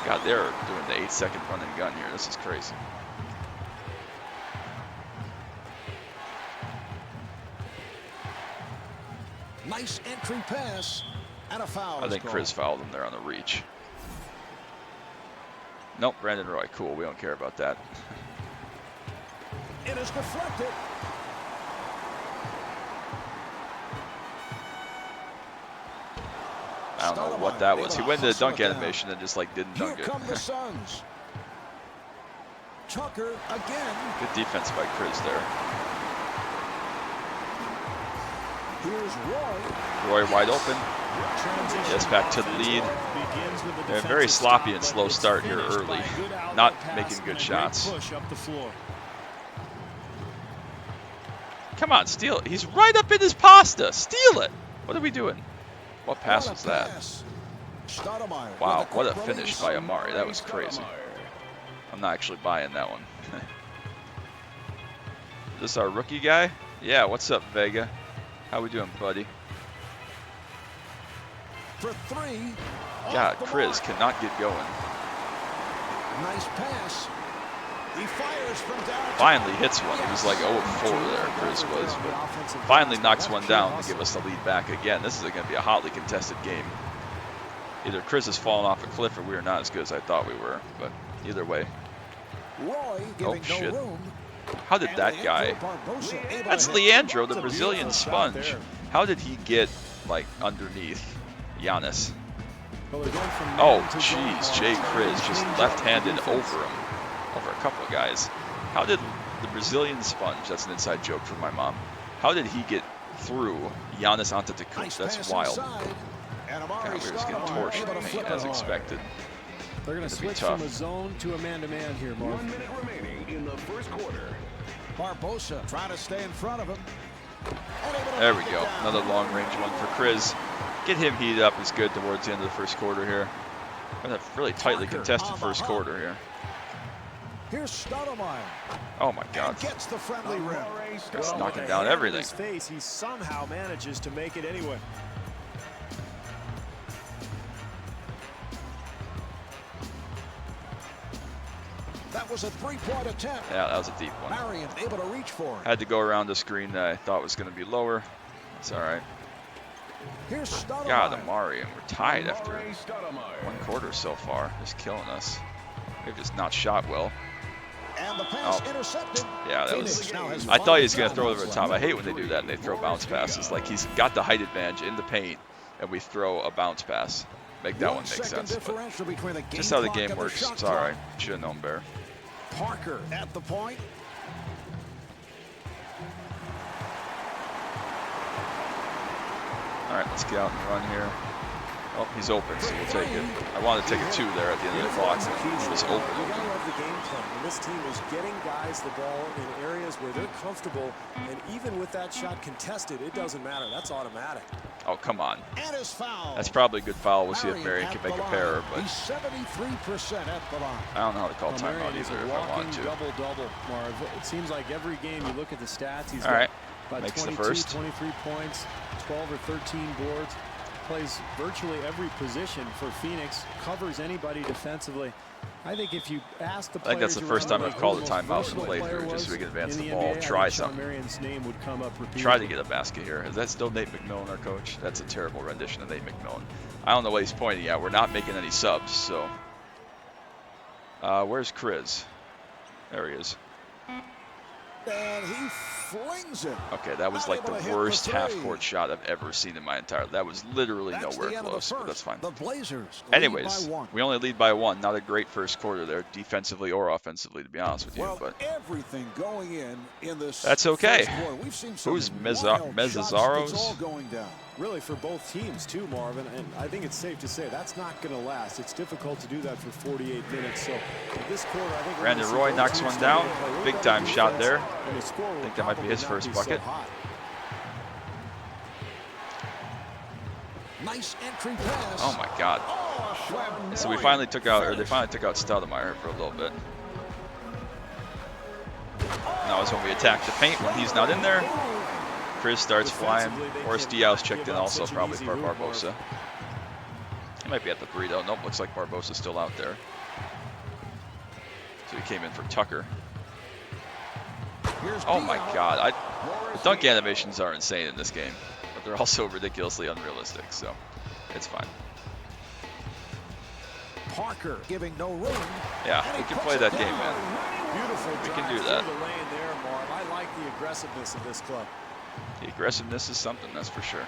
God, they're doing the 8-second run and gun here. This is crazy.
Nice entry pass and a foul.
I think Chris fouled him there on the reach. Nope, Brandon Roy. Cool. We don't care about that.
It is deflected.
I don't know what that was. He went to the dunk animation and just like didn't dunk
Here
it.
come the Suns. Tucker again.
Good defense by Chris there.
Here's Roy.
Roy wide open. Yes, back to the lead. They're very sloppy and slow start here early. Not making good shots. Come on, steal it. He's right up in his pasta. Steal it. What are we doing? What pass was that? Wow, what a finish by Amari. That was crazy. I'm not actually buying that one. Is this our rookie guy? Yeah, what's up, Vega? How we doing, buddy?
For three.
God, Chris cannot get going.
Nice pass. He fires from down.
Finally hits one. He was like 0-4 there, Chris was, but finally knocks one down to give us the lead back again. This is going to be a hotly contested game. Either Chris has fallen off a cliff or we are not as good as I thought we were, but either way. Oh, shit. How did that guy... That's Leandro, the Brazilian sponge. How did he get, like, underneath Giannis? Oh, jeez. Jay Chris just left-handed over him. Over a couple of guys. How did the Brazilian sponge, that's an inside joke from my mom, how did he get through Giannis Antetokounmpo? That's wild. God, we're just getting torched in paint as expected.
They're going to switch from a zone to a man-to-man here, Mark.
1 minute remaining in the first quarter. Barbosa trying to stay in front of him.
There we go. Another long-range one for Chris. Get him heated up is good towards the end of the first quarter here. Been a really tightly contested first quarter here.
Here's Stoudemire.
Oh my God.
Gets the friendly rim.
He's knocking down everything.
His face, he somehow manages to make it anyway.
That was a three-point attempt.
Yeah, that was a deep one.
Marion able to reach for it.
Had to go around the screen that I thought was going to be lower. It's all right.
Here's Stoudemire.
God, Amari, and we're tied after 1 quarter so far. Just killing us. We've just not shot well.
And the pass intercepted.
Yeah, that was. I thought he was going to throw it over the top. I hate when they do that and they throw bounce passes. Like he's got the height advantage in the paint, and we throw a bounce pass. Make that one make sense. But just how the game works. It's all right. Should have known better.
Parker at the point.
All right, let's get out and run here. Oh, he's open, so we'll take it. I wanted to take a 2 there at the end of the clock. He was open.
You gotta love the game plan. And this team is getting guys the ball in areas where they're comfortable, and even with that shot contested, it doesn't matter. That's automatic.
Oh, come on.
And his foul.
That's probably a good foul. We'll see if Marion can make a pair, but
he's 73% at the line.
I don't know how to call timeout either if I want to.
Double-double, Marv. It seems like every game you look at the stats, he's
All right.
got
Makes
22,
the first.
23 points, 12 or 13 boards. Plays virtually every position for Phoenix, covers anybody defensively. I think if you ask the players,
I think that's the first time I've called a timeout in the playthrough, just so we can advance the ball, try something.
Name would come up
Try to get a basket here. Is that still Nate McMillan, our coach? That's a terrible rendition of Nate McMillan. I don't know what he's pointing at. We're not making any subs, so. Where's Chris? There he is.
And he flings it.
Okay, that was like the worst half-court shot I've ever seen in my entire life. That was literally nowhere close, but that's fine.
The Blazers
Anyways, we only lead by 1. Not a great first quarter there, defensively or offensively, to be honest with you.
Well,
but
everything going in this
that's okay.
We've seen some
Who's
Mezzazaros?
Mezzazaros?
Really, for both teams, too, Marvin. And I think it's safe to say that's not going to last. It's difficult to do that for 48 minutes. So this quarter, I think
Brandon Roy knocks one down. Big time shot there. I think that might be his first bucket.
Nice entry pass.
Oh my God! So we finally took out, or they finally took out Stoudemire for a little bit. And that was when we attacked the paint when he's not in there. Chris starts flying. Horace Diaz checked in also, probably for Barbosa. He might be at the 3 though. Nope, looks like Barbosa's still out there. So he came in for Tucker. Oh my God! The dunk animations are insane in this game, but they're also ridiculously unrealistic. So it's fine.
Parker giving no room.
Yeah, we can play that game, man.
Beautiful.
We can do that.
The lane there, Marv. I like the aggressiveness of this club.
The aggressiveness is something, that's for sure.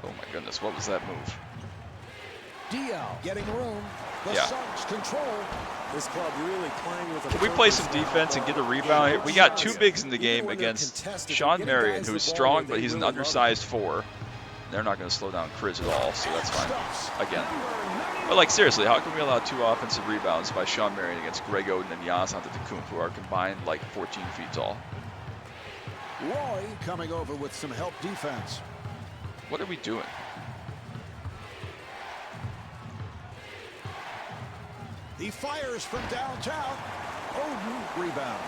Oh my goodness, what was that move?
Diao getting room. The
Yeah.
Suns control.
This club really playing with a
Can we play some defense and get a rebound here? We got 2 bigs in the game against Sean Marion, who's strong, but he's an undersized 4. They're not going to slow down Chris at all, so that's fine. Again. But like seriously, how can we allow 2 offensive rebounds by Sean Marion against Greg Oden and Giannis Antetokounmpo, who are combined like 14 feet tall?
Roy coming over with some help defense.
What are we doing?
He fires from downtown. Oden rebounds.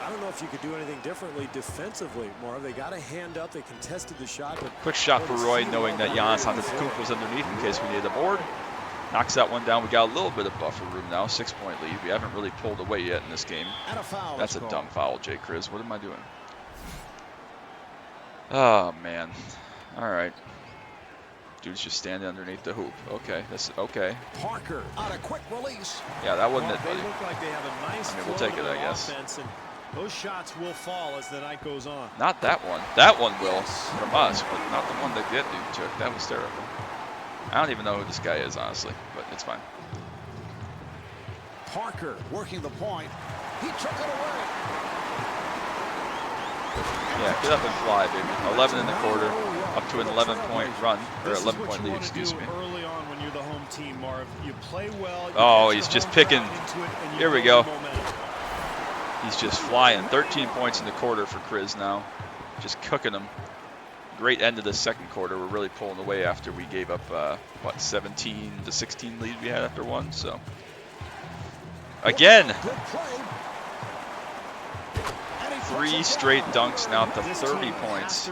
I don't know if you could do anything differently defensively, Marv. They got a hand up. They contested the shot. But
Quick shot for Roy, knowing that Giannis Antetokounmpo was underneath in case we needed a board. Knocks that one down. We got a little bit of buffer room now. 6-point lead. We haven't really pulled away yet in this game.
And a foul.
That's a dumb foul, Jay Chris. What am I doing? Oh, man. All right. Dude's just standing underneath the hoop. Okay, that's okay.
Parker on a quick release.
Yeah, that wasn't it,
they
buddy.
look like they have a nice
We'll take it,
flow
I
to
guess.
offense, and those shots will fall as the night goes on.
Not that one. That one will from us, but not the one that dude took. That was terrible. I don't even know who this guy is, honestly, but it's fine.
Parker working the point. He took it away.
Yeah, get up and fly, baby. 11 in the quarter, up to an 11-point run, or 11-point lead, excuse me.
Early on when you're the home team, Marv. You play well.
Oh, he's just picking. Here we go. He's just flying. 13 points in the quarter for Chris now. Just cooking them. Great end of the second quarter. We're really pulling away after we gave up, what, 17 to 16 lead we had after one. So, again, 3 straight dunks now up to 30 points.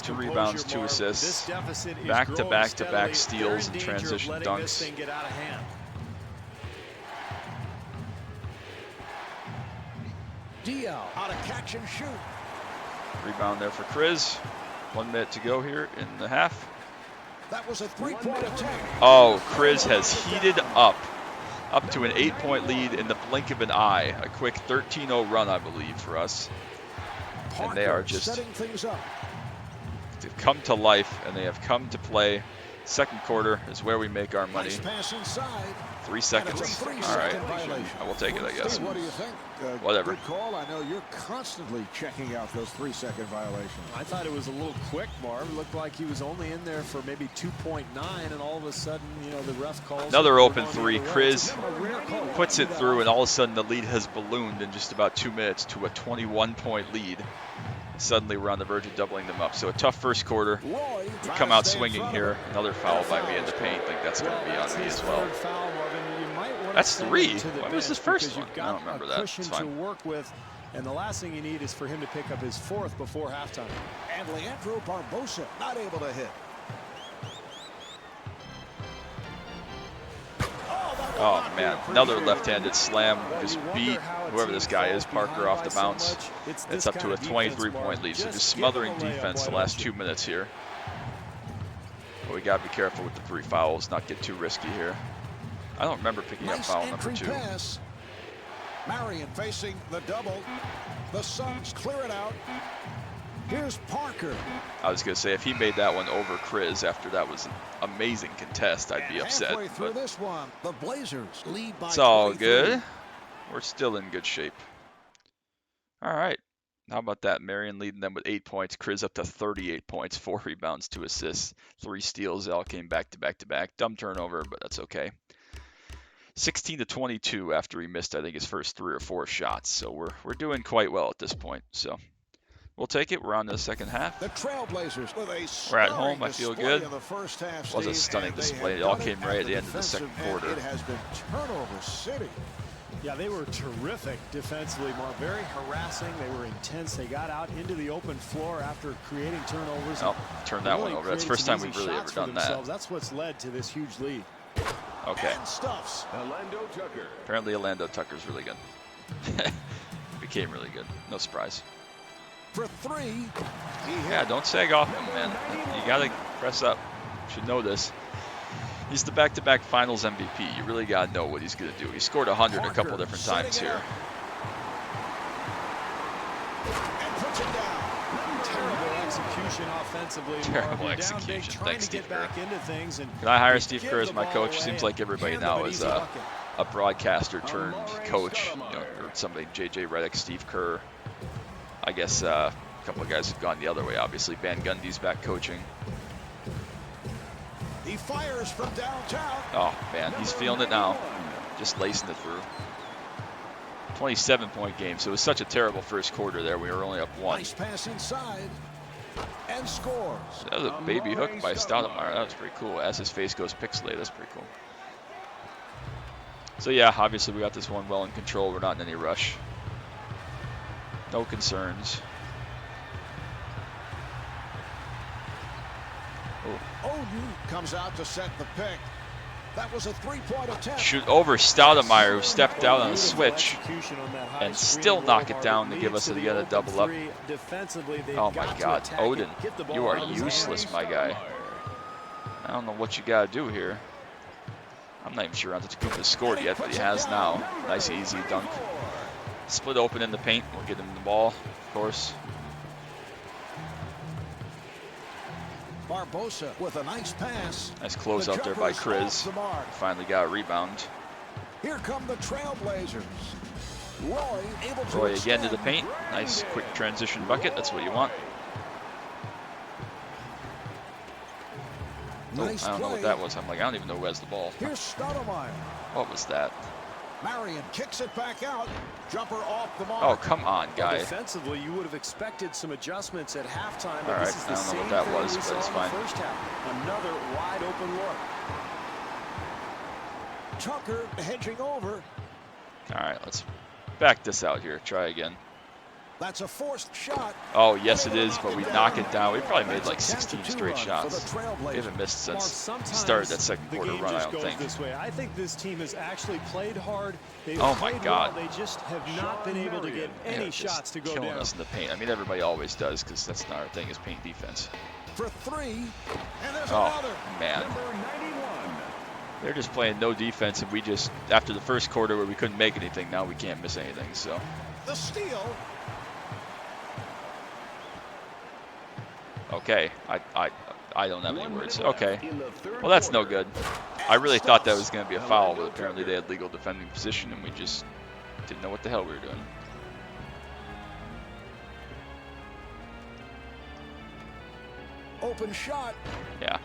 2 rebounds, 2 assists. Back-to-back-to-back steals and transition dunks.
Diao out of catch and shoot.
Rebound there for Chris. 1 minute to go here in the half.
That was a 3-point attempt.
Oh, Chris has heated up to an 8-point lead in the blink of an eye. A quick 13-0 run, I believe, for us. And they are just
setting things up.
they've come to life, and they have come to play Second quarter is where we make our money.
Nice pass inside.
3 seconds. All right, I will take it, I guess.
Steve, what do you think?
Whatever.
Good call. I know you're constantly checking out those 3-second violations.
I thought it was a little quick, Marv. It looked like he was only in there for maybe 2.9, and all of a sudden, you know, the ref calls.
Another open three. Kriz puts it through, and all of a sudden the lead has ballooned in just about 2 minutes to a 21-point lead. Suddenly we're on the verge of doubling them up. So a tough first quarter. We come out swinging here. Another foul by me in the paint. I think that's going to be on me as well. That's 3. When was his first one? I don't remember that. It's fine.
To work with, and the last thing you need is for him to pick up his 4th before halftime.
And Leandro Barbosa not able to hit.
Oh man, another left-handed slam. Just beat whoever this guy is, Parker, off the bounce. It's up to a 23-point lead. So just smothering defense the last 2 minutes here. But we gotta be careful with the 3 fouls, not get too risky here. I don't remember picking up foul number 2.
Pass. Marion facing the double. The Suns clear it out. Here's Parker.
I was gonna say if he made that one over Kriz after that was an amazing contest, I'd be upset.
Halfway through
But
this one, the Blazers lead by
it's all
23.
good. We're still in good shape. All right. How about that? Marion leading them with 8 points. Kriz up to 38 points, 4 rebounds, 2 assists, 3 steals. They all came back to back to back. Dumb turnover, but that's okay. 16-22 after he missed, I think, his first 3 or 4 shots. So we're doing quite well at this point. So we'll take it. We're on to the second half.
The Trailblazers with a
We're at home. I feel good.
in the first half,
It was a
Steve,
stunning
and they
display.
had
It all
done
came right at the end of the
defensive
second
end.
quarter.
It has been turnover city.
Yeah, they were terrific defensively, Marv. Very harassing. They were intense. They got out into the open floor after creating turnovers.
Oh, turn that one over. That's the first time we've really ever done that.
That's what's led to this huge lead.
Okay.
And stuffs.
Orlando Tucker.
Apparently Orlando Tucker's really good. Became really good. No surprise.
For 3.
Yeah, don't sag off him, man. You gotta press up. Should know this. He's the back-to-back Finals MVP. You really gotta know what he's gonna do. He scored 100 a couple different times here.
And puts it down.
Terrible execution offensively.
Terrible
Marv.
execution.
Trying
Thanks,
to get
Steve Kerr.
back into things, and
Can I hire Steve
give
Kerr as
the
my
ball
coach?
away
Seems like everybody
and hand them
now
an
is
easy bucket.
a broadcaster turned coach. You know, or somebody, JJ Redick, Steve Kerr. I guess a couple of guys have gone the other way, obviously. Van Gundy's back coaching.
He fires from downtown.
Oh, man, he's feeling it now. Just lacing it through. 27-point game, so it was such a terrible first quarter there. We were only up 1.
Nice pass inside. And scores.
That was a baby hook by Stoudemire. That was pretty cool. As his face goes pixelated, that's pretty cool. So yeah, obviously we got this one well in control. We're not in any rush. No concerns.
Oden comes out to set the pick. That was a 3-point attempt.
Shoot over Stoudemire, who stepped out on a switch and still knock it down to give us again a double up. Oh my God, Oden, you are useless, my guy. I don't know what you gotta do here. I'm not even sure Antetokounmpo scored yet, but he has now. Nice easy dunk. Split open in the paint. We'll get him the ball, of course.
Barbosa with a nice pass.
Nice close out there by Kriz. Finally got a rebound.
Here come the Trailblazers. Roy able to
Roy again to the paint. Nice quick transition bucket. That's what you want.
Nice
I don't know what
play.
that was. I'm like, I don't even know who has the ball.
Here's Stoudemire.
What was that?
Marion kicks it back out. Jumper off the mark.
Oh, come on, guy.
Defensively, you would have expected some adjustments at halftime.
All
But
right,
this is the
I don't know
same
what that
thing
was,
we
but
saw
it's
in
fine.
the first half. Another wide open look.
Tucker hedging over.
All right, let's back this out here. Try again.
That's a forced shot.
Oh, yes, it is, but we knock it down. We probably made like 16 straight shots. We haven't missed since he started that second quarter run, I don't think.
This way. I think this team has actually played hard. They've
Oh my
played
God.
well. They just have not been able to get
They're
any
just
shots to go
killing
down.
us in the paint. I mean, everybody always does because that's not our thing is paint defense.
For 3. And there's
Oh,
another.
man.
Number 91.
They're just playing no defense, and we just, after the first quarter where we couldn't make anything, now we can't miss anything, so.
The steal.
Okay, I don't have any words. Okay. Well, that's no good. I really thought that was going to be a foul, but apparently they had legal defending position, and we just didn't know what the hell we were doing.
Open shot.
Yeah.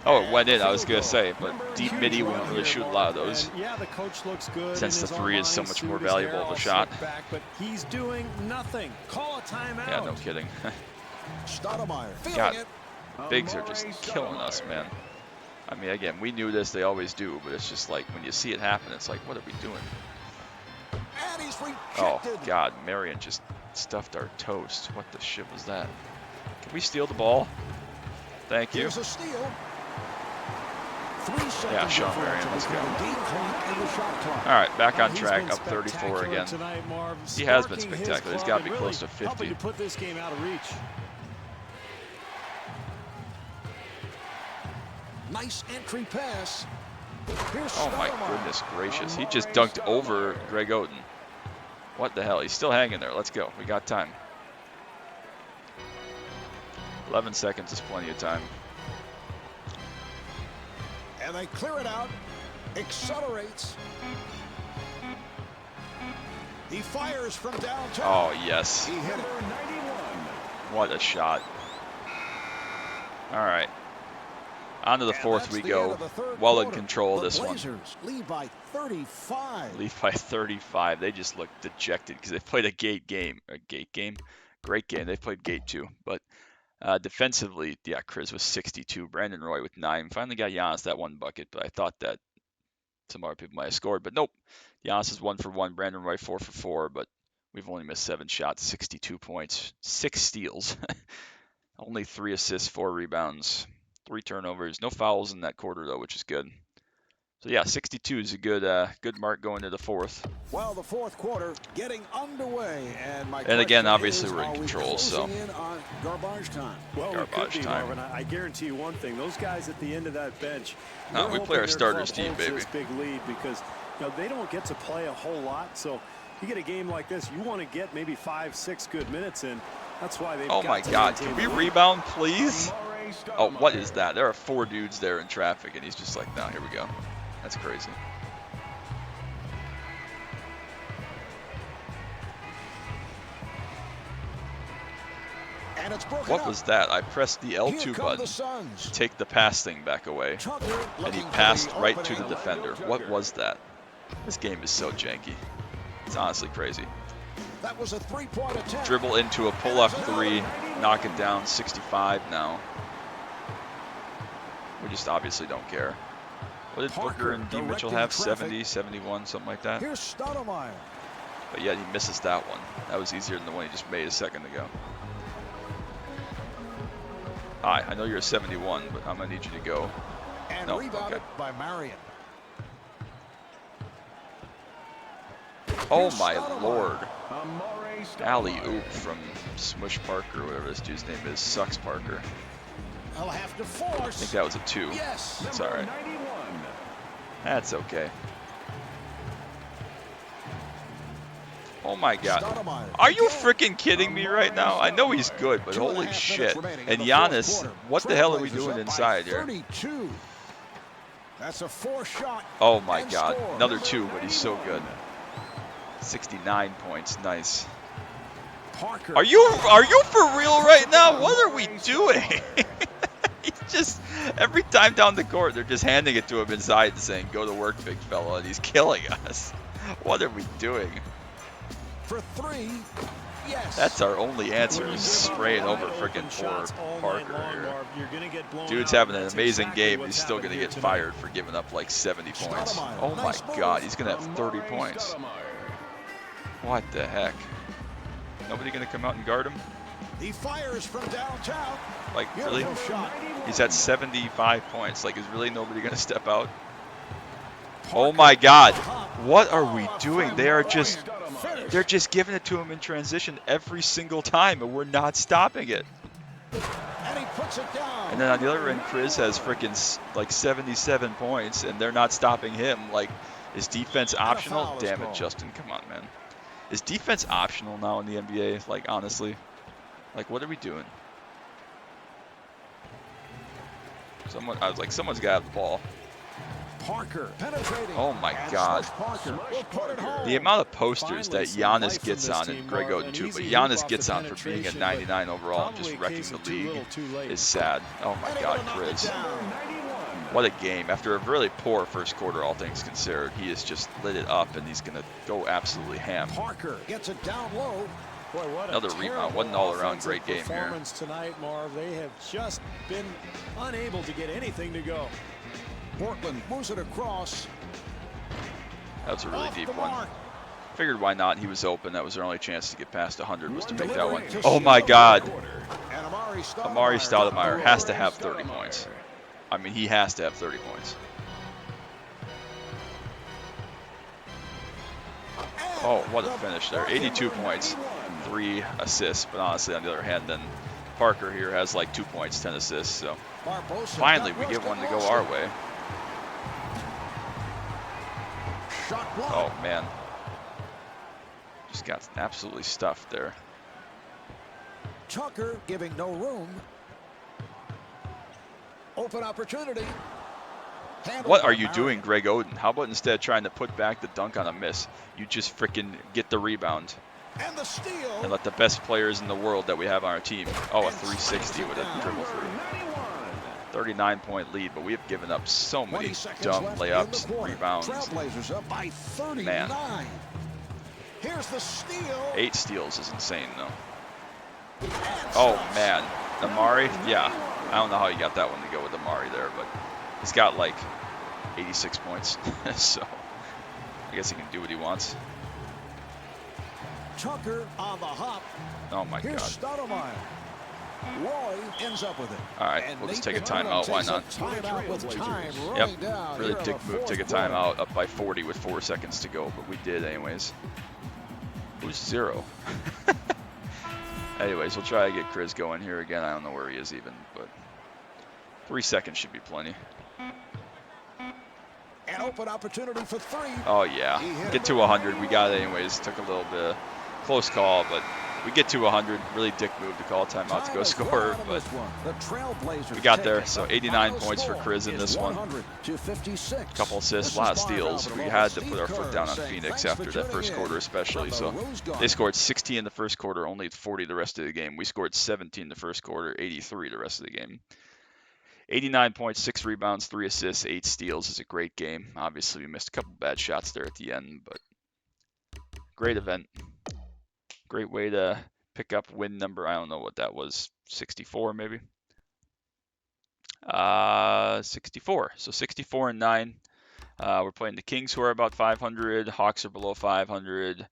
Oh, it went in, I was going to say, but deep midi, we don't really shoot a lot of those.
And yeah, the coach looks good.
Since the three is so much more valuable of a shot.
Back, but he's doing nothing. Call a timeout.
Yeah, no kidding.
Stoudemire feeling
God,
it.
bigs are just killing us, man. I mean, again, we knew this, they always do, but it's just like, when you see it happen, it's like, what are we doing?
And he's rejected.
Oh, God, Marion just stuffed our toast. What the shit was that? Can we steal the ball? Thank you.
Here's a steal. 3 seconds
Yeah, Sean Marion, let's go.
All
All right, back on
He's
track,
been
up 34
spectacular
again.
tonight, Marv.
He has been
Sparking his
spectacular. He's
club
got to be
and
close to
really helping
50.
to put this game out of reach.
Nice entry pass. Here's
Oh my
Stoudemire.
goodness gracious. He just dunked over Greg Oden. What the hell? He's still hanging there. Let's go. We got time. 11 seconds is plenty of time.
And they clear it out. Accelerates. He fires from downtown.
Oh, yes.
He hit it.
What a shot. All right. On to the
And
fourth
that's
we
the
go.
end of the third
Well in
quarter.
control of
The
this one.
Blazers lead by 35.
Lead by 35. They just look dejected because they played a great game. Great game. They played Gate 2. But defensively, yeah, Chris was 62. Brandon Roy with 9. Finally got Giannis that one bucket, but I thought that some other people might have scored. But nope. Giannis is 1 for 1. Brandon Roy 4 for 4. But we've only missed 7 shots, 62 points, 6 steals. Only 3 assists, 4 rebounds, 3 turnovers. No fouls in that quarter, though, which is good. So, yeah, 62 is a good mark going to the fourth.
Well, the fourth quarter getting underway,
And again, obviously, we're in control, so.
In on garbage time.
Well, we
Garbage
could be,
time.
Marvin. I guarantee you one thing. Those guys at the end of that bench,
No,
they're
we
hoping
play our
their
starters
club
team,
holds
baby.
this big lead because they don't get to play a whole lot. So you get a game like this, you want to get maybe 5-6 good minutes in. That's why they've
Oh,
got
my
to
God.
maintain
Can we
the lead.
rebound, please? Oh, what is that? There are 4 dudes there in traffic, and he's just like, no, here we go. That's crazy.
And it's broken
What
up.
was that? I pressed the
Here
L2
come
button
the Suns.
to take the pass thing back away,
Tucker
and he
looking for
passed
the
right to the
opening.
defender. What was that? This game is so janky. It's honestly crazy.
That was a 3-point attempt.
Dribble into a pull-up 3, knock it down, 65 now. We just obviously don't care. What did Booker and D. Mitchell have? 70, 71, something like that?
Here's Stoudemire.
But yet he misses that one. That was easier than the one he just made a second ago. Hi, I know you're a 71, but I'm going to need you to go.
And
No,
rebounded
okay.
by Marion.
Oh
Here's
my
Stoudemire.
Lord. Alley-oop from Smush Parker, whatever this dude's name is. Sucks Parker.
I'll have to
I
force.
think that was a 2.
Yes.
That's all right. That's okay. Oh my God.
Stoudemire.
Are you
Again.
freaking kidding me right now? I know he's good, but
2.5
holy
minutes
shit.
remaining in
And
the fourth
Giannis,
quarter.
what the hell are we
Trailblazers
doing
up by
inside here?
32. That's a 4-shot.
Oh my
and
God.
score.
Another 2, but he's so good. 69 points. Nice.
Parker.
Are you for real right now? What are we doing? He's just, every time down the court, they're just handing it to him inside and saying, go to work, big fella, and he's killing us. What are we doing?
For 3. Yes.
That's our only answer, is spraying over freaking poor Parker here. Dude's having an amazing game, but he's still going to get fired for giving up like 70 points. Oh my God, he's going to have 30 points. What the heck? Nobody going to come out and guard him?
He fires from downtown.
Like, really?
Beautiful shot.
He's at 75 points. Like, is really nobody going to step out? Oh my God. What are we doing? They're just giving it to him in transition every single time, and we're not stopping it.
And he puts it down.
And then on the other end, Chris has freaking like 77 points, and they're not stopping him. Like, is defense optional?
foul is
Damn it,
called.
Justin. Come on, man. Is defense optional now in the NBA? Like, honestly. Like, what are we doing? I was like, someone's got to have the ball.
Parker penetrating.
Oh my
And
God.
Smush Parker will put it home.
The amount of posters
Finally,
that
some
Giannis
life from
gets
this
on,
team,
and Greg
Marv.
Oden
An
too, but
easy hoop
Giannis
off
gets
the
on for being at
penetration,
99 overall and
probably
just
a
wrecking
case
the
of too
league
little, too late.
is sad. Oh my
And
God,
able to knock it
Chris.
down.
91.
What a game. After a really poor first quarter, all things considered, he has just lit it up, and he's going to go absolutely ham.
Parker gets it down low.
Boy, what
Another
a
rebound. What an
terrible
all-around
offensive
great game here.
performance tonight, Marv. They have just been unable to get anything to go.
Portland moves it across.
That was a really
Off
deep
the
one.
mark.
Figured why not? He was open. That was their only chance to get past 100 was to make that
Delivering
one.
to
Oh my God.
And Amari
Amari Stoudemire has to have 30
Stoudemire.
points. I mean, he has to have 30 points. Oh, what a finish there. 82 points, 3 assists. But honestly, on the other hand, then Parker here has like 2 points, 10 assists. So
Barbosa
finally,
got
we get
rushed
one to
and
go
lost
our
it.
way.
Shot blocked.
Oh, man. Just got absolutely stuffed there.
Tucker giving no room. Open opportunity. Handled
What
by
are you
Marion.
doing, Greg Oden? How about instead of trying to put back the dunk on a miss, you just freaking get the rebound
And the steal.
and let the best players in the world that we have on our team. Oh, a 360 with a dribble through. 39-point lead, but we have given up so
20
many
seconds
dumb
left
layups
in the quarter.
and rebounds.
Trailblazers up by 39.
Man.
Here's the steal.
8 steals is insane, though.
And
Oh,
stops.
man. Amari, yeah. I don't know how you got that one to go with Amari there, but he's got like 86 points. So I guess he can do what he wants.
Tucker on the hop.
Oh, my
Here's
God.
Stoudemire. Roy ends up with it.
All right,
And
we'll just
Nate
take a
McMillan
timeout. Why
takes a
not?
Timeout with time
Yep.
running down
Really
here in
dick
the
move.
fourth
Take a
quarter.
timeout up by 40 with 4 seconds to go, but we did anyways. Who's 0? Anyways, we'll try to get Chris going here again. I don't know where he is even, but 3 seconds should be plenty.
An open opportunity for 3.
Oh, yeah.
He hit
Get
it.
to 100. We got it anyways. Took a little bit of close call, but we get to 100. Really dick move to call a timeout to go score, but we got there. So 89 points for Chris in this one. Couple assists, a lot of steals. We had to put our foot down on Phoenix after that first quarter especially. So they scored 60 in the first quarter, only 40 the rest of the game. We scored 17 the first quarter, 83 the rest of the game. 89 points, 6 rebounds, 3 assists, 8 steals is a great game. Obviously, we missed a couple bad shots there at the end, but great event. Great way to pick up win number. I don't know what that was, 64 maybe. 64. So 64 and 9. We're playing the Kings, who are about 500. Hawks are below 500.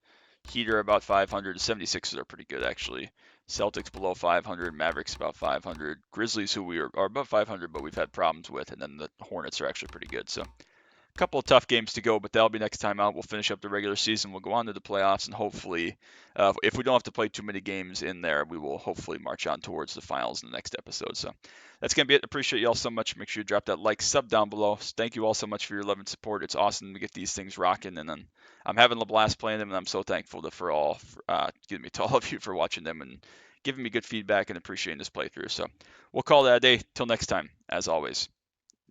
Heat are about 500. The 76ers are pretty good, actually. Celtics below 500. Mavericks about 500. Grizzlies, who we are above 500, but we've had problems with. And then the Hornets are actually pretty good. So a couple of tough games to go, but that'll be next time out. We'll finish up the regular season. We'll go on to the playoffs, and hopefully, if we don't have to play too many games in there, we will hopefully march on towards the finals in the next episode. So that's going to be it. Appreciate you all so much. Make sure you drop that like, sub down below. Thank you all so much for your love and support. It's awesome to get these things rocking, and then I'm having a blast playing them, and I'm so thankful to all of you for watching them and giving me good feedback and appreciating this playthrough. So we'll call that a day. Till next time, as always.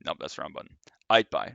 Nope, that's the wrong button. Aight, bye.